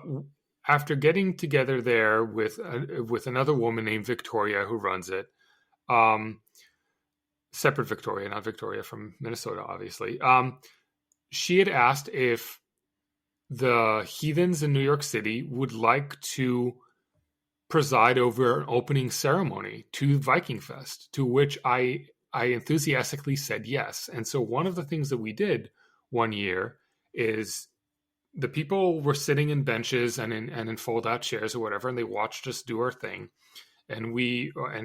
after getting together there with another woman named Victoria who runs it, separate Victoria, not Victoria from Minnesota, obviously, she had asked if the heathens in New York City would like to preside over an opening ceremony to Viking Fest, to which I enthusiastically said yes. And so one of the things that we did one year is the people were sitting in benches and in fold-out chairs or whatever, and they watched us do our thing. And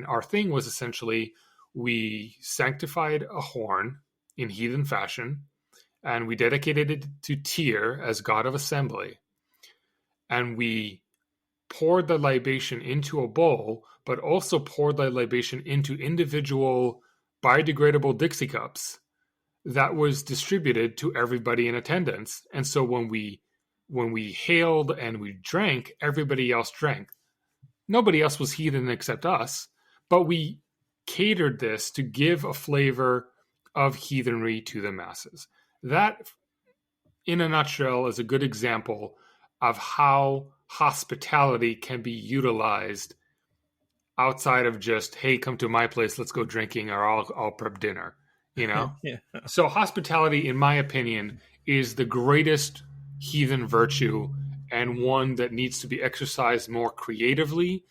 our thing was essentially, we sanctified a horn in heathen fashion, and we dedicated it to Tyr as god of assembly. And we poured the libation into a bowl, but also poured the libation into individual biodegradable Dixie cups that was distributed to everybody in attendance. And so when we hailed and we drank, everybody else drank. Nobody else was heathen except us, but we catered this to give a flavor of heathenry to the masses. That, in a nutshell, is a good example of how hospitality can be utilized outside of just, hey, come to my place, let's go drinking, or I'll prep dinner, Yeah. So hospitality, in my opinion, is the greatest heathen virtue, and one that needs to be exercised more creatively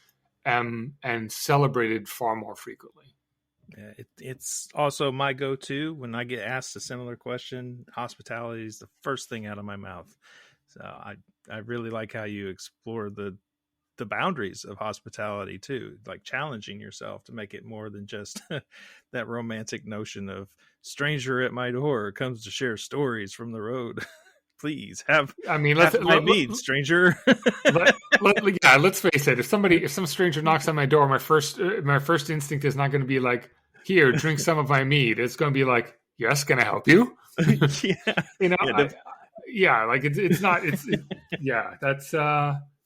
and celebrated far more frequently. Yeah, it's also my go-to when I get asked a similar question. Hospitality is the first thing out of my mouth. So I really like how you explore the boundaries of hospitality too, like challenging yourself to make it more than just that romantic notion of stranger at my door comes to share stories from the road. Please have I mean, half my mead, stranger. Let's face it. If some stranger knocks on my door, my first instinct is not going to be like, "Here, drink some of my mead." It's going to be like, "Yes, can I help you?" Yeah, like it's not. That's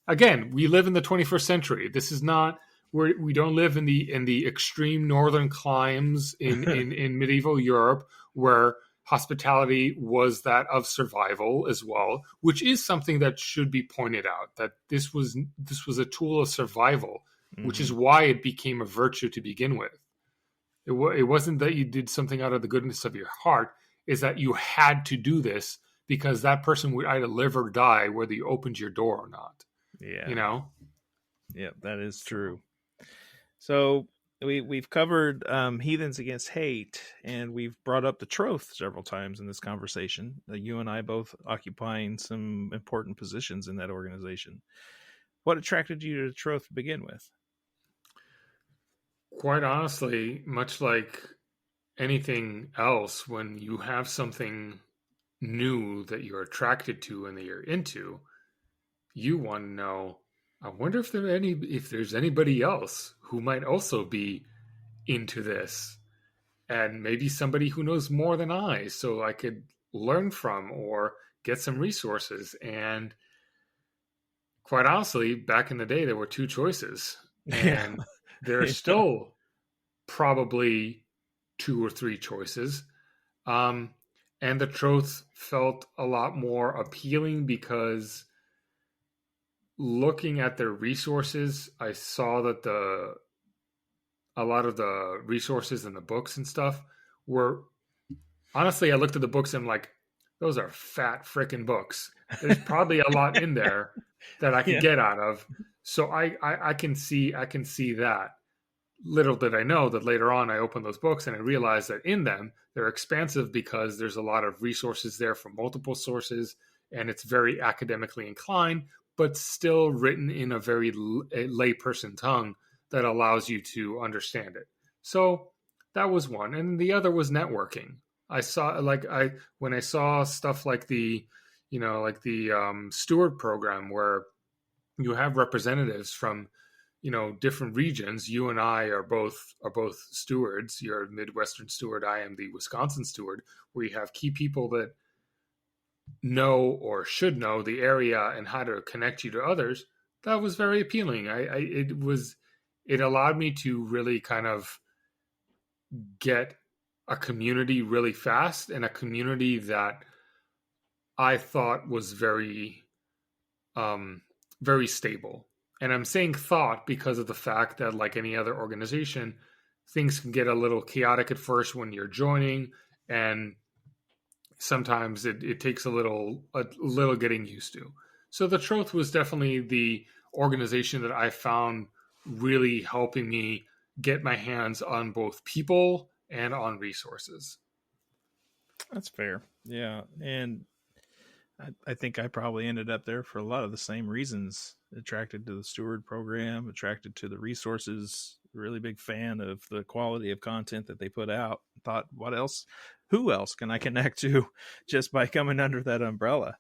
again, we live in the 21st century. This is not we don't live in the extreme northern climes in medieval Europe where hospitality was that of survival as well, which is something that should be pointed out, that this was a tool of survival, which is why it became a virtue to begin with. It wasn't that you did something out of the goodness of your heart, is that you had to do this because that person would either live or die whether you opened your door or not. Yeah. Yeah, that is true. So we've covered Heathens Against Hate, and we've brought up the Troth several times in this conversation. You and I both occupying some important positions in that organization. What attracted you to the Troth to begin with? Quite honestly, much like anything else, when you have something new that you're attracted to and that you're into, you want to know, I wonder if there's anybody else who might also be into this, and maybe somebody who knows more than I, so I could learn from or get some resources. And quite honestly, back in the day, there were two choices, and there are still probably two or three choices. And the Troth felt a lot more appealing because looking at their resources, I saw that a lot of the resources in the books and stuff were, honestly, I looked at the books and I'm like, those are fat frickin' books. There's probably a lot in there that I could get out of. So I can see that. Little did I know that later on I opened those books and I realized that in them they're expansive because there's a lot of resources there from multiple sources, and it's very academically inclined, but still written in a very layperson tongue that allows you to understand it. So that was one, and the other was networking. I saw when I saw stuff like the steward program where you have representatives from different regions. You and I are both stewards. You're a Midwestern steward. I am the Wisconsin steward, where you have key people that know or should know the area and how to connect you to others. That was very appealing. It allowed me to really kind of get a community really fast, and a community that I thought was very, very stable. And I'm saying thought because of the fact that, like any other organization, things can get a little chaotic at first when you're joining, and sometimes it takes a little getting used to. So the Troth was definitely the organization that I found really helping me get my hands on both people and on resources. That's fair. Yeah. And I think I probably ended up there for a lot of the same reasons. Attracted to the steward program, attracted to the resources, really big fan of the quality of content that they put out. Thought, who else can I connect to just by coming under that umbrella?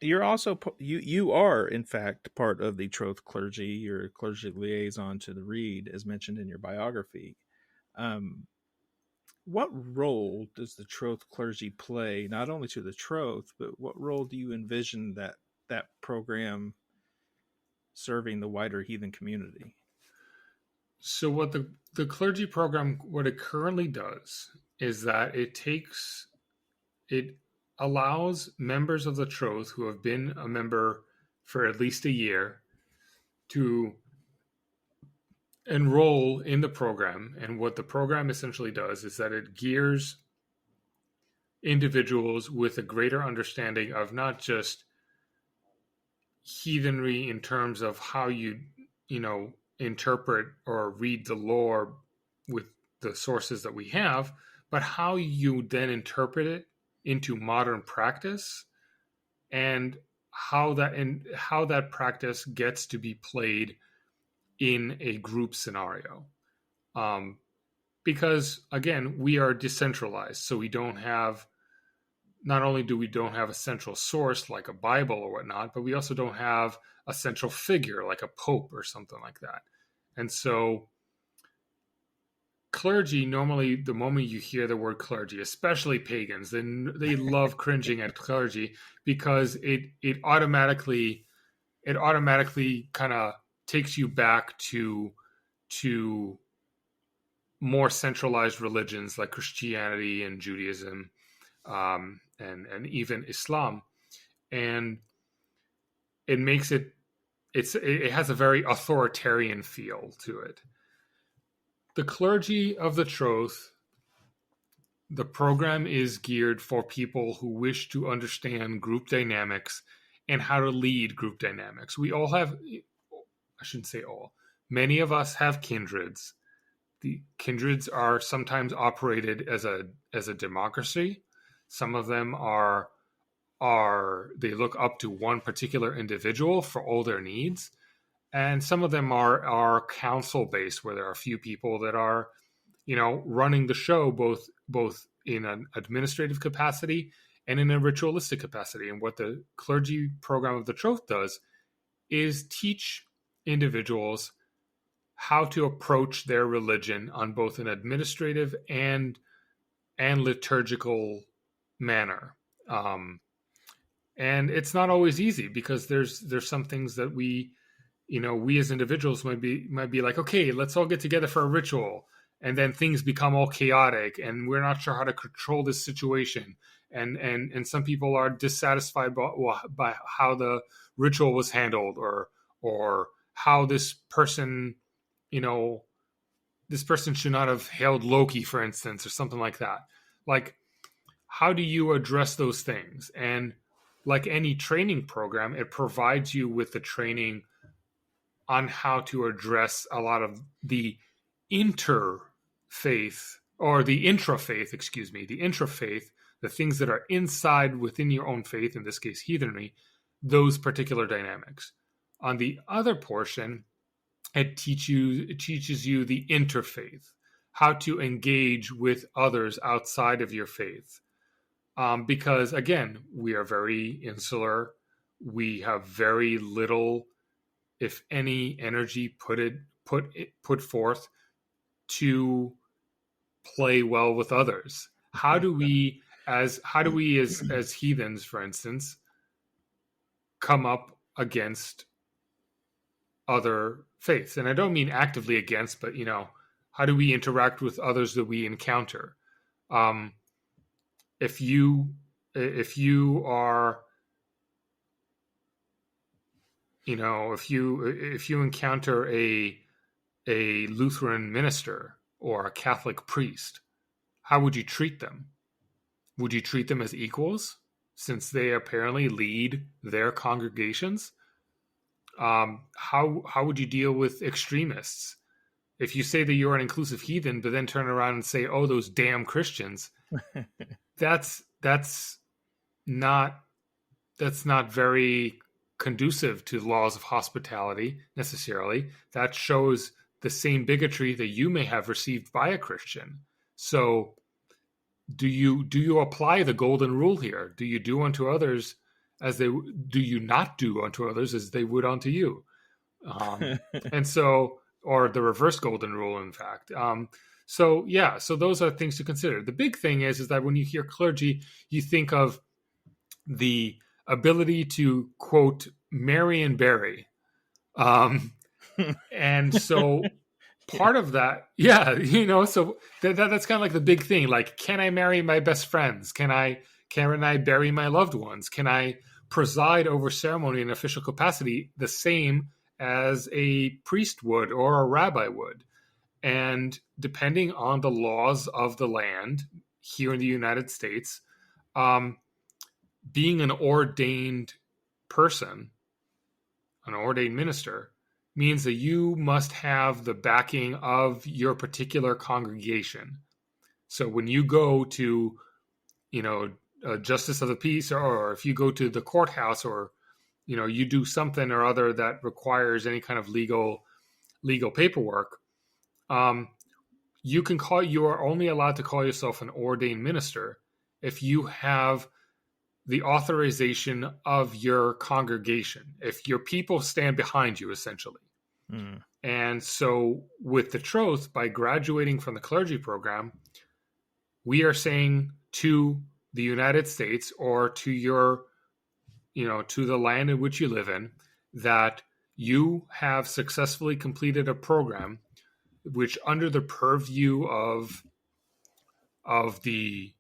You're also, you are in fact part of the Troth clergy. You're a clergy liaison to the Rede, as mentioned in your biography. What role does the Troth clergy play, not only to the Troth, but what role do you envision that program serving the wider heathen community? So what the clergy program, what it currently does is that it allows members of the Troth who have been a member for at least a year to enroll in the program. And what the program essentially does is that it gears individuals with a greater understanding of not just heathenry in terms of how you interpret or read the lore with the sources that we have, but how you then interpret it into modern practice, and how that practice gets to be played in a group scenario. Because again, we are decentralized, so we don't have, not only do we don't have a central source like a Bible or whatnot, but we also don't have a central figure like a pope or something like that. And so clergy, normally the moment you hear the word clergy, especially pagans, then they love cringing at clergy, because it automatically kind of takes you back to more centralized religions like Christianity and Judaism, and even Islam, and it makes it has a very authoritarian feel to it. The clergy of the Troth, the program is geared for people who wish to understand group dynamics and how to lead group dynamics. We all have, I shouldn't say all, many of us have kindreds. The kindreds are sometimes operated as a democracy. Some of them are they look up to one particular individual for all their needs. And some of them are council based, where there are a few people that are, running the show, both in an administrative capacity and in a ritualistic capacity. And what the clergy program of the Troth does is teach individuals how to approach their religion on both an administrative and liturgical manner. And it's not always easy, because there's some things that we as individuals might be like, okay, let's all get together for a ritual, and then things become all chaotic, and we're not sure how to control this situation, and some people are dissatisfied by how the ritual was handled, or how this person should not have hailed Loki, for instance, or something like that. Like, how do you address those things? And like any training program, it provides you with the training on how to address a lot of the intrafaith, the things that are inside within your own faith, in this case, heathenry, those particular dynamics. On the other portion, it teaches you the interfaith, how to engage with others outside of your faith. Because again, we are very insular. We have very little, if any, energy put forth to play well with others. How do we as heathens, for instance, come up against other faiths? And I don't mean actively against, but how do we interact with others that we encounter? If you are, if you encounter a Lutheran minister or a Catholic priest, how would you treat them? Would you treat them as equals, since they apparently lead their congregations? How would you deal with extremists? If you say that you're an inclusive heathen, but then turn around and say, "Oh, those damn Christians," that's not very conducive to laws of hospitality necessarily. That shows the same bigotry that you may have received by a Christian. So do you apply the golden rule here? Do you do unto others do you not do unto others as they would unto you? And so, or the reverse golden rule, in fact. So those are things to consider. The big thing is that when you hear clergy, you think of the ability to, quote, marry and bury. And so part of that, so that's kind of like the big thing. Like, can I marry my best friends? Can I bury my loved ones? Can I preside over ceremony in official capacity the same as a priest would or a rabbi would? And depending on the laws of the land here in the United States, being an ordained person an ordained minister, means that you must have the backing of your particular congregation. So when you go to, a justice of the peace, or if you go to the courthouse, or, you do something or other that requires any kind of legal paperwork, you are only allowed to call yourself an ordained minister if you have the authorization of your congregation, if your people stand behind you, essentially. Mm. And so with the Troth, by graduating from the clergy program, we are saying to the United States, or to your, to the land in which you live in, that you have successfully completed a program which, under the purview of the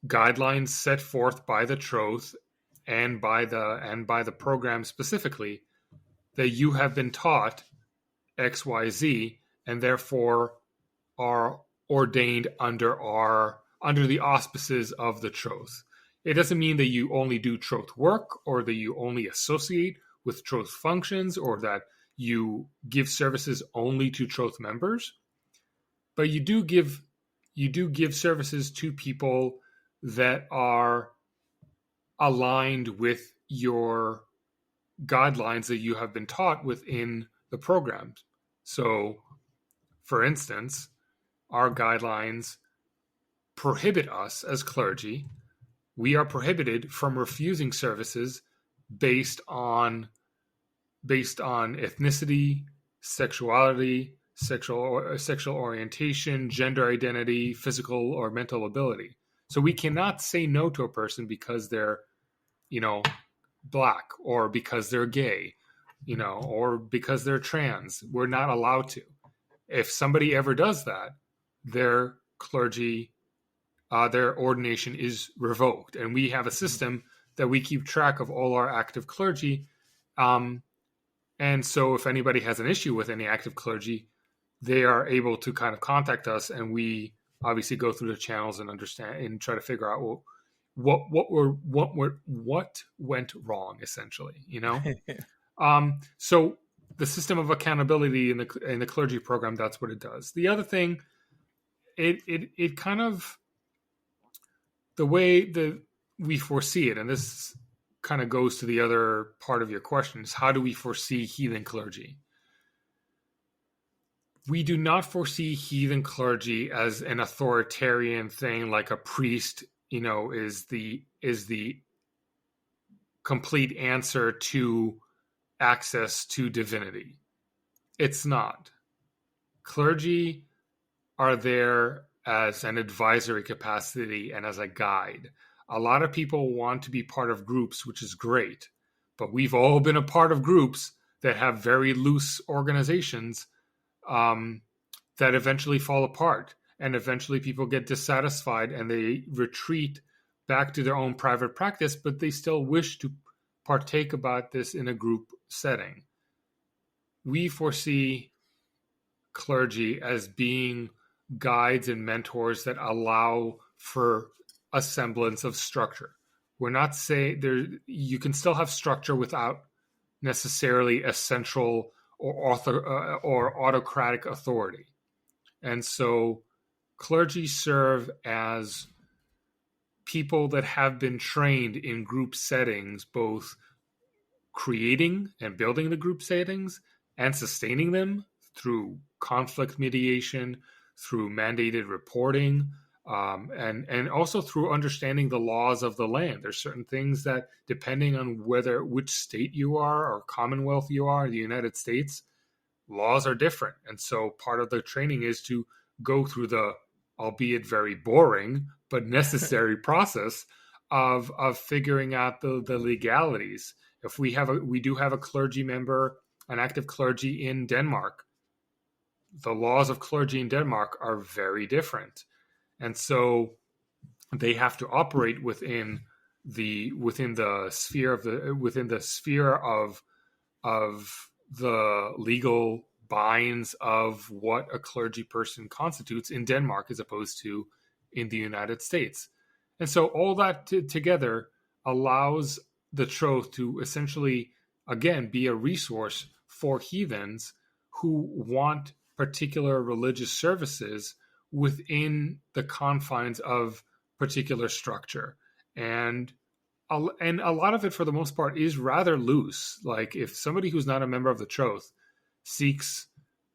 guidelines set forth by the Troth and by the program specifically, that you have been taught XYZ, and therefore are ordained under the auspices of the Troth. It doesn't mean that you only do Troth work, or that you only associate with Troth functions, or that you give services only to Troth members, but you do give services to people that are aligned with your guidelines that you have been taught within the programs. So, for instance, our guidelines prohibit us as clergy. We are prohibited from refusing services based on ethnicity, sexuality, sexual orientation, gender identity, physical or mental ability. So we cannot say no to a person because they're, Black, or because they're gay, or because they're trans. We're not allowed to. If somebody ever does that, their clergy, their ordination is revoked. And we have a system that we keep track of all our active clergy. And so if anybody has an issue with any active clergy, they are able to kind of contact us, and we obviously go through the channels and understand and try to figure out, well, what went wrong, essentially, So the system of accountability in the clergy program, that's what it does. The other thing, it kind of, the way that we foresee it, and this kind of goes to the other part of your question, is how do we foresee heathen clergy? We do not foresee heathen clergy as an authoritarian thing, like a priest, is the complete answer to access to divinity. It's not. Clergy are there as an advisory capacity and as a guide. A lot of people want to be part of groups, which is great, but we've all been a part of groups that have very loose organizations that eventually fall apart, and eventually people get dissatisfied and they retreat back to their own private practice, but they still wish to partake about this in a group setting. We foresee clergy as being guides and mentors that allow for a semblance of structure. We're not saying you can still have structure without necessarily a central or autocratic authority. And so clergy serve as people that have been trained in group settings, both creating and building the group settings and sustaining them through conflict mediation, through mandated reporting, and also through understanding the laws of the land. There's certain things that, depending on which state you are or commonwealth you are in the United States, laws are different. And so part of the training is to go through the, albeit very boring, but necessary process of figuring out the legalities. If we do have a clergy member, an active clergy in Denmark, the laws of clergy in Denmark are very different. And so they have to operate within the sphere of the legal binds of what a clergy person constitutes in Denmark as opposed to in the United States. And so all that together allows the Troth to essentially again, be a resource for heathens who want particular religious services within the confines of particular structure. And a lot of it, for the most part, is rather loose. Like if somebody who's not a member of the Troth seeks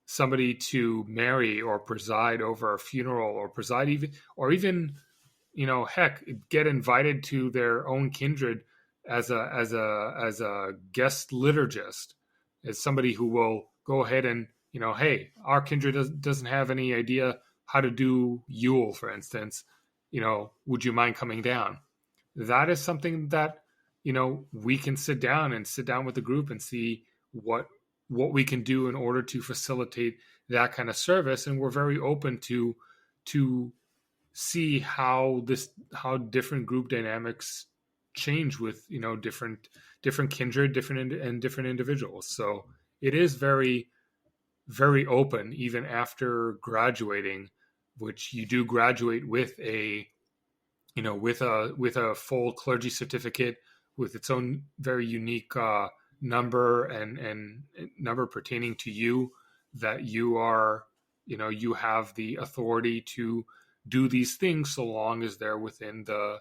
somebody to marry or preside over a funeral or preside even, heck, get invited to their own kindred as a guest liturgist, as somebody who will go ahead and, hey, our kindred doesn't have any idea how to do Yule, for instance, would you mind coming down? That is something that, we can sit down with the group and see what we can do in order to facilitate that kind of service. And we're very open to see how different group dynamics change with, different kindred, different individuals. So it is very, very open, even after graduating, which you do graduate with a full clergy certificate with its own very unique number and number pertaining to you, that you are, you have the authority to do these things so long as they're within the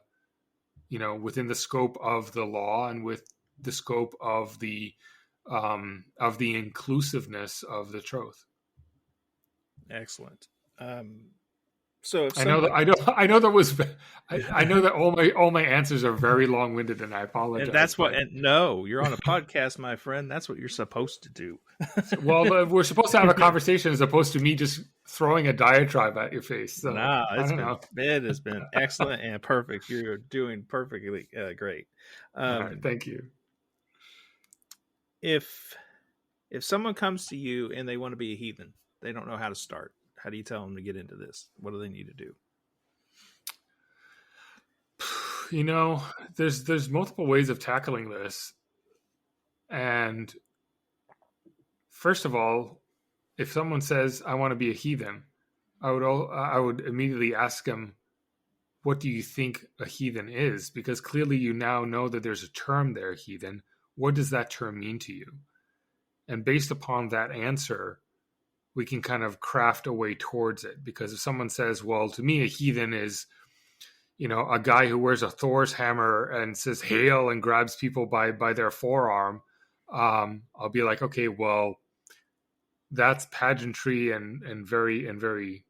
scope of the law and with the scope of the inclusiveness of the Troth. Excellent. So if I know that all my answers are very long-winded, and I apologize. And that's what. And no, you're on a podcast, my friend. That's what you're supposed to do. Well, we're supposed to have a conversation as opposed to me just throwing a diatribe at your face. So, it has been excellent and perfect. You're doing perfectly great. All right, thank you. If someone comes to you and they want to be a heathen, they don't know how to start. How do you tell them to get into this? What do they need to do? There's multiple ways of tackling this. And first of all, if someone says, I want to be a heathen, I would immediately ask them, what do you think a heathen is? Because clearly you now know that there's a term there, heathen. What does that term mean to you? And based upon that answer, we can kind of craft a way towards it. Because if someone says, well, to me, a heathen is, a guy who wears a Thor's hammer and says hail and grabs people by their forearm, I'll be like, okay, well, that's pageantry and very,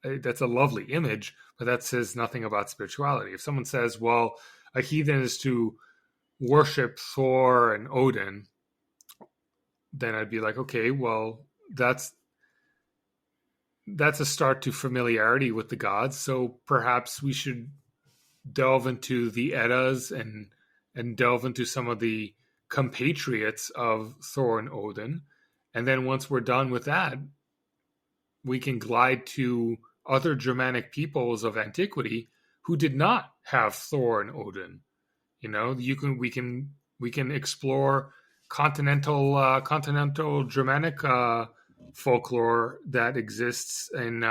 that's a lovely image, but that says nothing about spirituality. If someone says, well, a heathen is to worship Thor and Odin, then I'd be like, okay, well, that's a start to familiarity with the gods. So perhaps we should delve into the Eddas and delve into some of the compatriots of Thor and Odin. And then once we're done with that, we can glide to other Germanic peoples of antiquity who did not have Thor and Odin. We can explore continental Germanic folklore that exists in,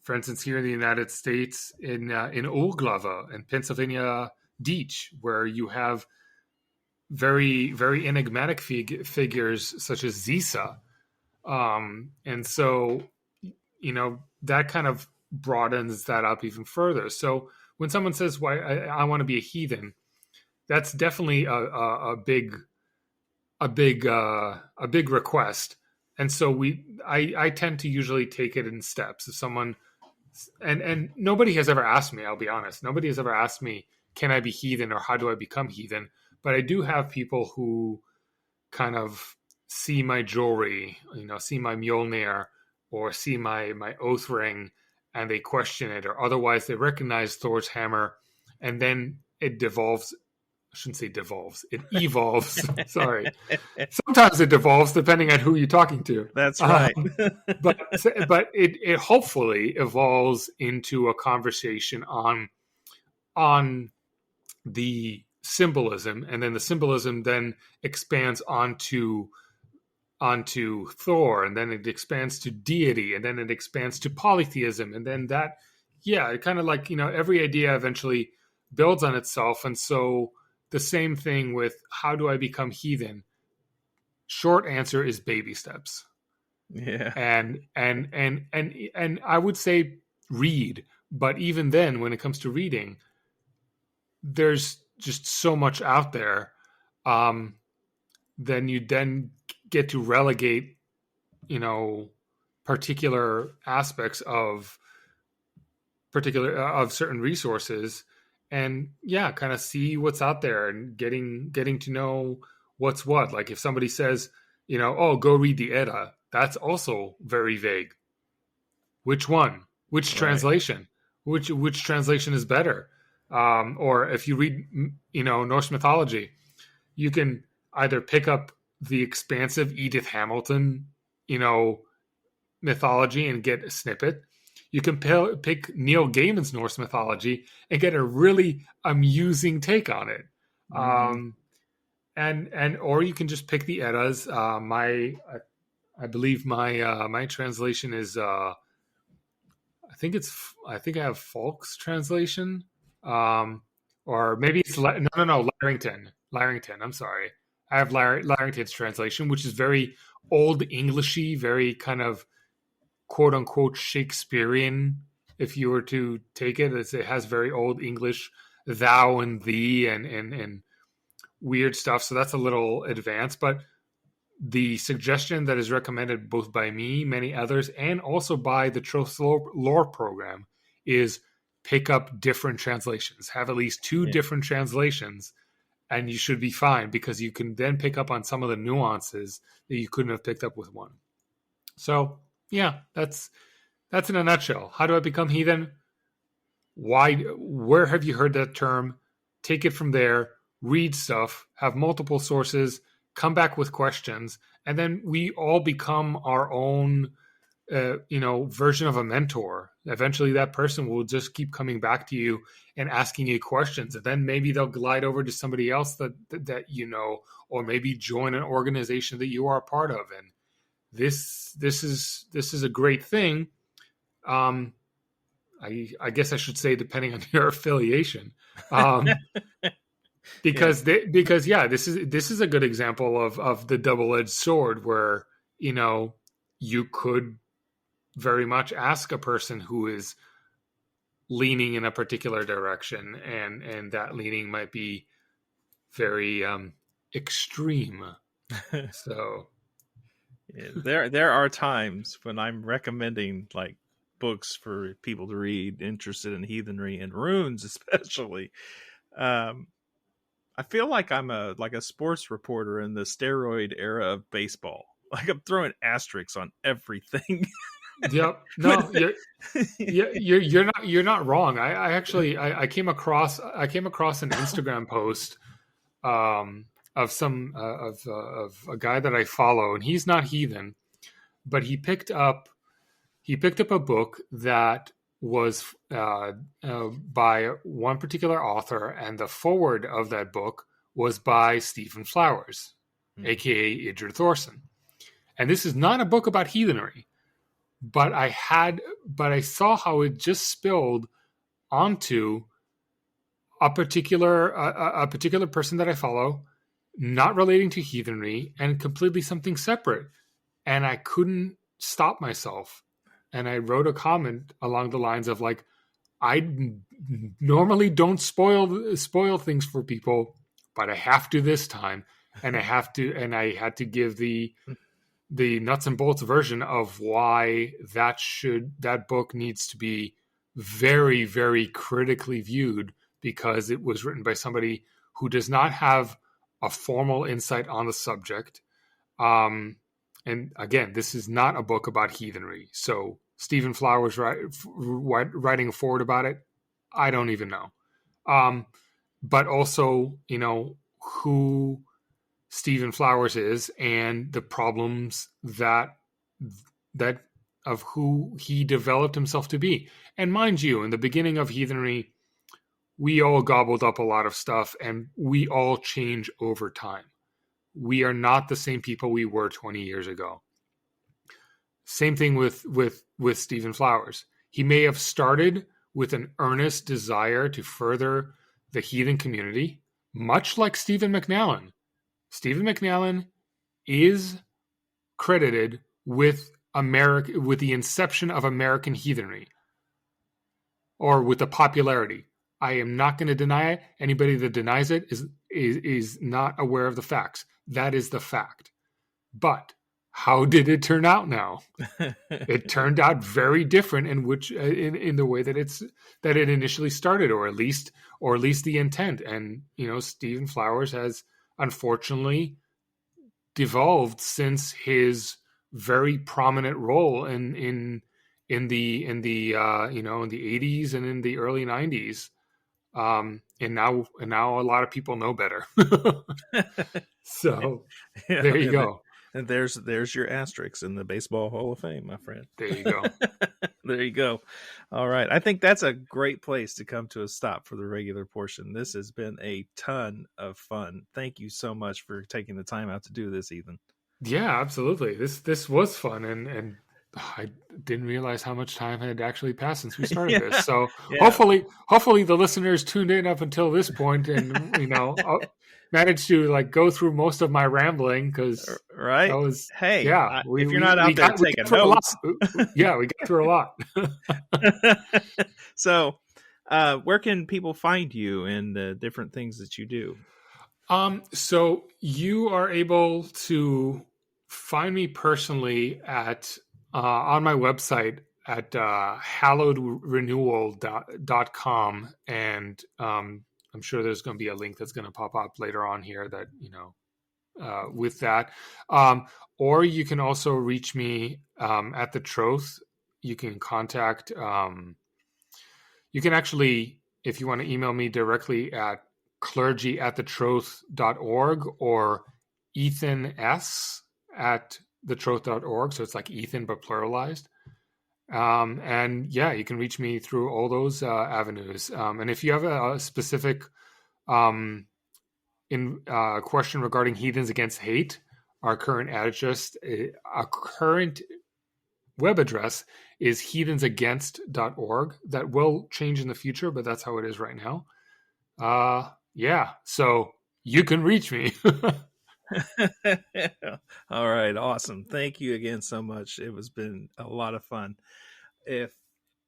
for instance, here in the United States, in Oglava and Pennsylvania Ditch, where you have very, very enigmatic figures such as Zisa. And so, that kind of broadens that up even further. So when someone says, "Why I want to be a heathen," that's definitely a big request. And so I tend to usually take it in steps. If someone, and nobody has ever asked me, I'll be honest, nobody has ever asked me, can I be heathen or how do I become heathen? But I do have people who kind of see my jewelry, see my Mjolnir or see my oath ring, and they question it, or otherwise they recognize Thor's hammer, and then it devolves. I shouldn't say devolves. It evolves. Sorry. Sometimes it devolves depending on who you're talking to. That's right. But it hopefully evolves into a conversation on the symbolism, and then the symbolism then expands onto Thor, and then it expands to deity, and then it expands to polytheism, and then it kind of like, every idea eventually builds on itself. And so the same thing with how do I become heathen? Short answer is baby steps. Yeah. And I would say read, but even then, when it comes to reading, there's just so much out there. Then you then get to relegate, particular aspects of certain resources, and kind of see what's out there and getting to know what's what. Like if somebody says, oh, go read the Edda, that's also very vague. Which one? Which translation? Which translation is better? Or if you read, Norse mythology, you can either pick up the expansive Edith Hamilton, mythology and get a snippet. You can pick Neil Gaiman's Norse mythology and get a really amusing take on it. Mm-hmm. Or you can just pick the Eddas. I believe my translation is I think I have Falk's translation, or maybe it's Larrington. I'm sorry, I have Larrington's translation, which is very old Englishy, very kind of quote unquote Shakespearean. If you were to take it, it has very old English thou and thee and weird stuff. So that's a little advanced, but the suggestion that is recommended both by me, many others, and also by the Troth Lore program is pick up different translations. Have at least two different translations, and you should be fine, because you can then pick up on some of the nuances that you couldn't have picked up with one. So, that's in a nutshell. How do I become heathen? Where have you heard that term? Take it from there. Read stuff. Have multiple sources. Come back with questions, and then we all become our own, version of a mentor. Eventually, that person will just keep coming back to you and asking you questions, and then maybe they'll glide over to somebody else that or maybe join an organization that you are a part of. And this is a great thing. I guess I should say, depending on your affiliation. Because this is a good example of the double-edged sword, where you could very much ask a person who is leaning in a particular direction, and that leaning might be very extreme. So there are times when I'm recommending like books for people to read interested in heathenry and runes, especially. I feel like I'm a sports reporter in the steroid era of baseball. Like I'm throwing asterisks on everything. Yep. No, you're not wrong. I actually came across an Instagram post of a guy that I follow, and he's not heathen, but he picked up a book that was by one particular author, and the foreword of that book was by Stephen Flowers, aka Idrid Thorson. And this is not a book about heathenry, but I saw how it just spilled onto a particular person that I follow, not relating to heathenry and completely something separate. And I couldn't stop myself. And I wrote a comment along the lines of like, I normally don't spoil things for people, but I have to this time. And I had to give the nuts and bolts version of why that book needs to be very, very critically viewed, because it was written by somebody who does not have a formal insight on the subject. And again, this is not a book about heathenry. So Stephen Flowers writing a foreword about it, I don't even know. But also, who Stephen Flowers is and the problems that of who he developed himself to be. And mind you, in the beginning of heathenry, we all gobbled up a lot of stuff, and we all change over time. We are not the same people we were 20 years ago. Same thing with Stephen Flowers. He may have started with an earnest desire to further the heathen community, much like Stephen McNallen. Stephen McNallen is credited with the inception of American heathenry, or with the popularity. I am not going to deny it. Anybody that denies it is not aware of the facts. That is the fact. But how did it turn out now? It turned out very different in the way that it initially started, or at least the intent. And Stephen Flowers has unfortunately devolved since his very prominent role in the 80s and in the early 90s. And now a lot of people know better. So there you go. And there's your asterisk in the Baseball Hall of Fame, my friend. There you go. There you go. All right. I think that's a great place to come to a stop for the regular portion. This has been a ton of fun. Thank you so much for taking the time out to do this, Ethan. Yeah, absolutely. This was fun, and I didn't realize how much time had actually passed since we started this. So hopefully the listeners tuned in up until this point and managed to go through most of my rambling, because right. That was, hey, yeah. If you're not out there taking notes, yeah, we got through a lot. So, where can people find you and the different things that you do? So you are able to find me personally at on my website at hallowedrenewal.com, and I'm sure there's going to be a link that's going to pop up later on here that with that. Or you can also reach me at the Troth. You can contact. You can actually, if you want to email me directly, at clergy@thetroth.org, or ethans@thetroth.org. So it's like Ethan, but pluralized. And yeah, you can reach me through all those avenues. And if you have a specific question regarding Heathens Against Hate, our current web address is heathensagainst.org. That will change in the future, but that's how it is right now. Yeah, so you can reach me. All right, awesome. Thank you again so much. It has been a lot of fun. If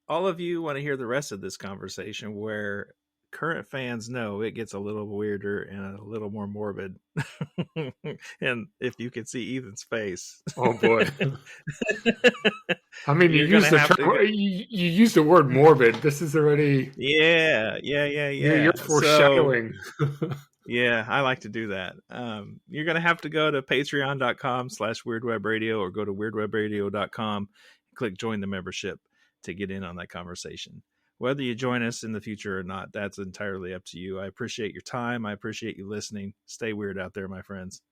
all of you want to hear the rest of this conversation, where current fans know it gets a little weirder and a little more morbid, and if you could see Ethan's face, oh boy. I mean, you used the word morbid. This is already yeah. You're foreshadowing. Yeah, I like to do that. You're going to have to go to patreon.com/weirdwebradio, or go to weirdwebradio.com, click join the membership to get in on that conversation. Whether you join us in the future or not, that's entirely up to you. I appreciate your time. I appreciate you listening. Stay weird out there, my friends.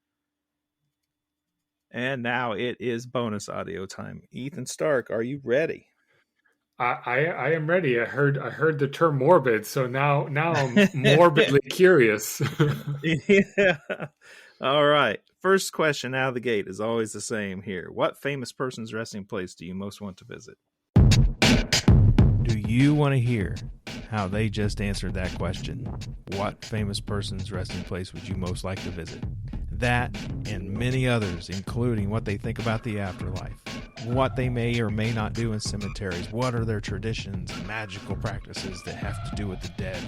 And now it is bonus audio time. Ethan Stark, are you ready? I am ready. I heard the term morbid, so now I'm morbidly curious. Yeah. All right. First question out of the gate is always the same here. What famous person's resting place do you most want to visit? Do you want to hear how they just answered that question? What famous person's resting place would you most like to visit? That and many others, including what they think about the afterlife, what they may or may not do in cemeteries, what are their traditions and magical practices that have to do with the dead,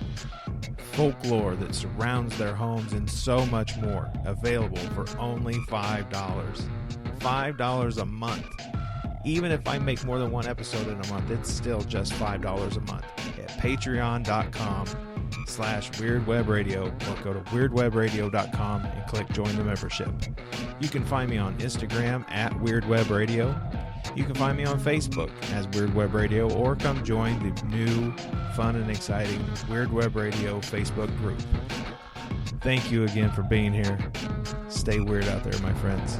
folklore that surrounds their homes, and so much more, available for only $5. $5 a month. Even if I make more than one episode in a month, it's still just $5 a month at patreon.com/weirdwebradio, or go to weirdwebradio.com and click join the membership. You can find me on Instagram at weirdwebradio. You can find me on Facebook as Weird Web Radio, or come join the new, fun and exciting Weird Web Radio Facebook group. Thank you again for being here. Stay weird out there, my friends.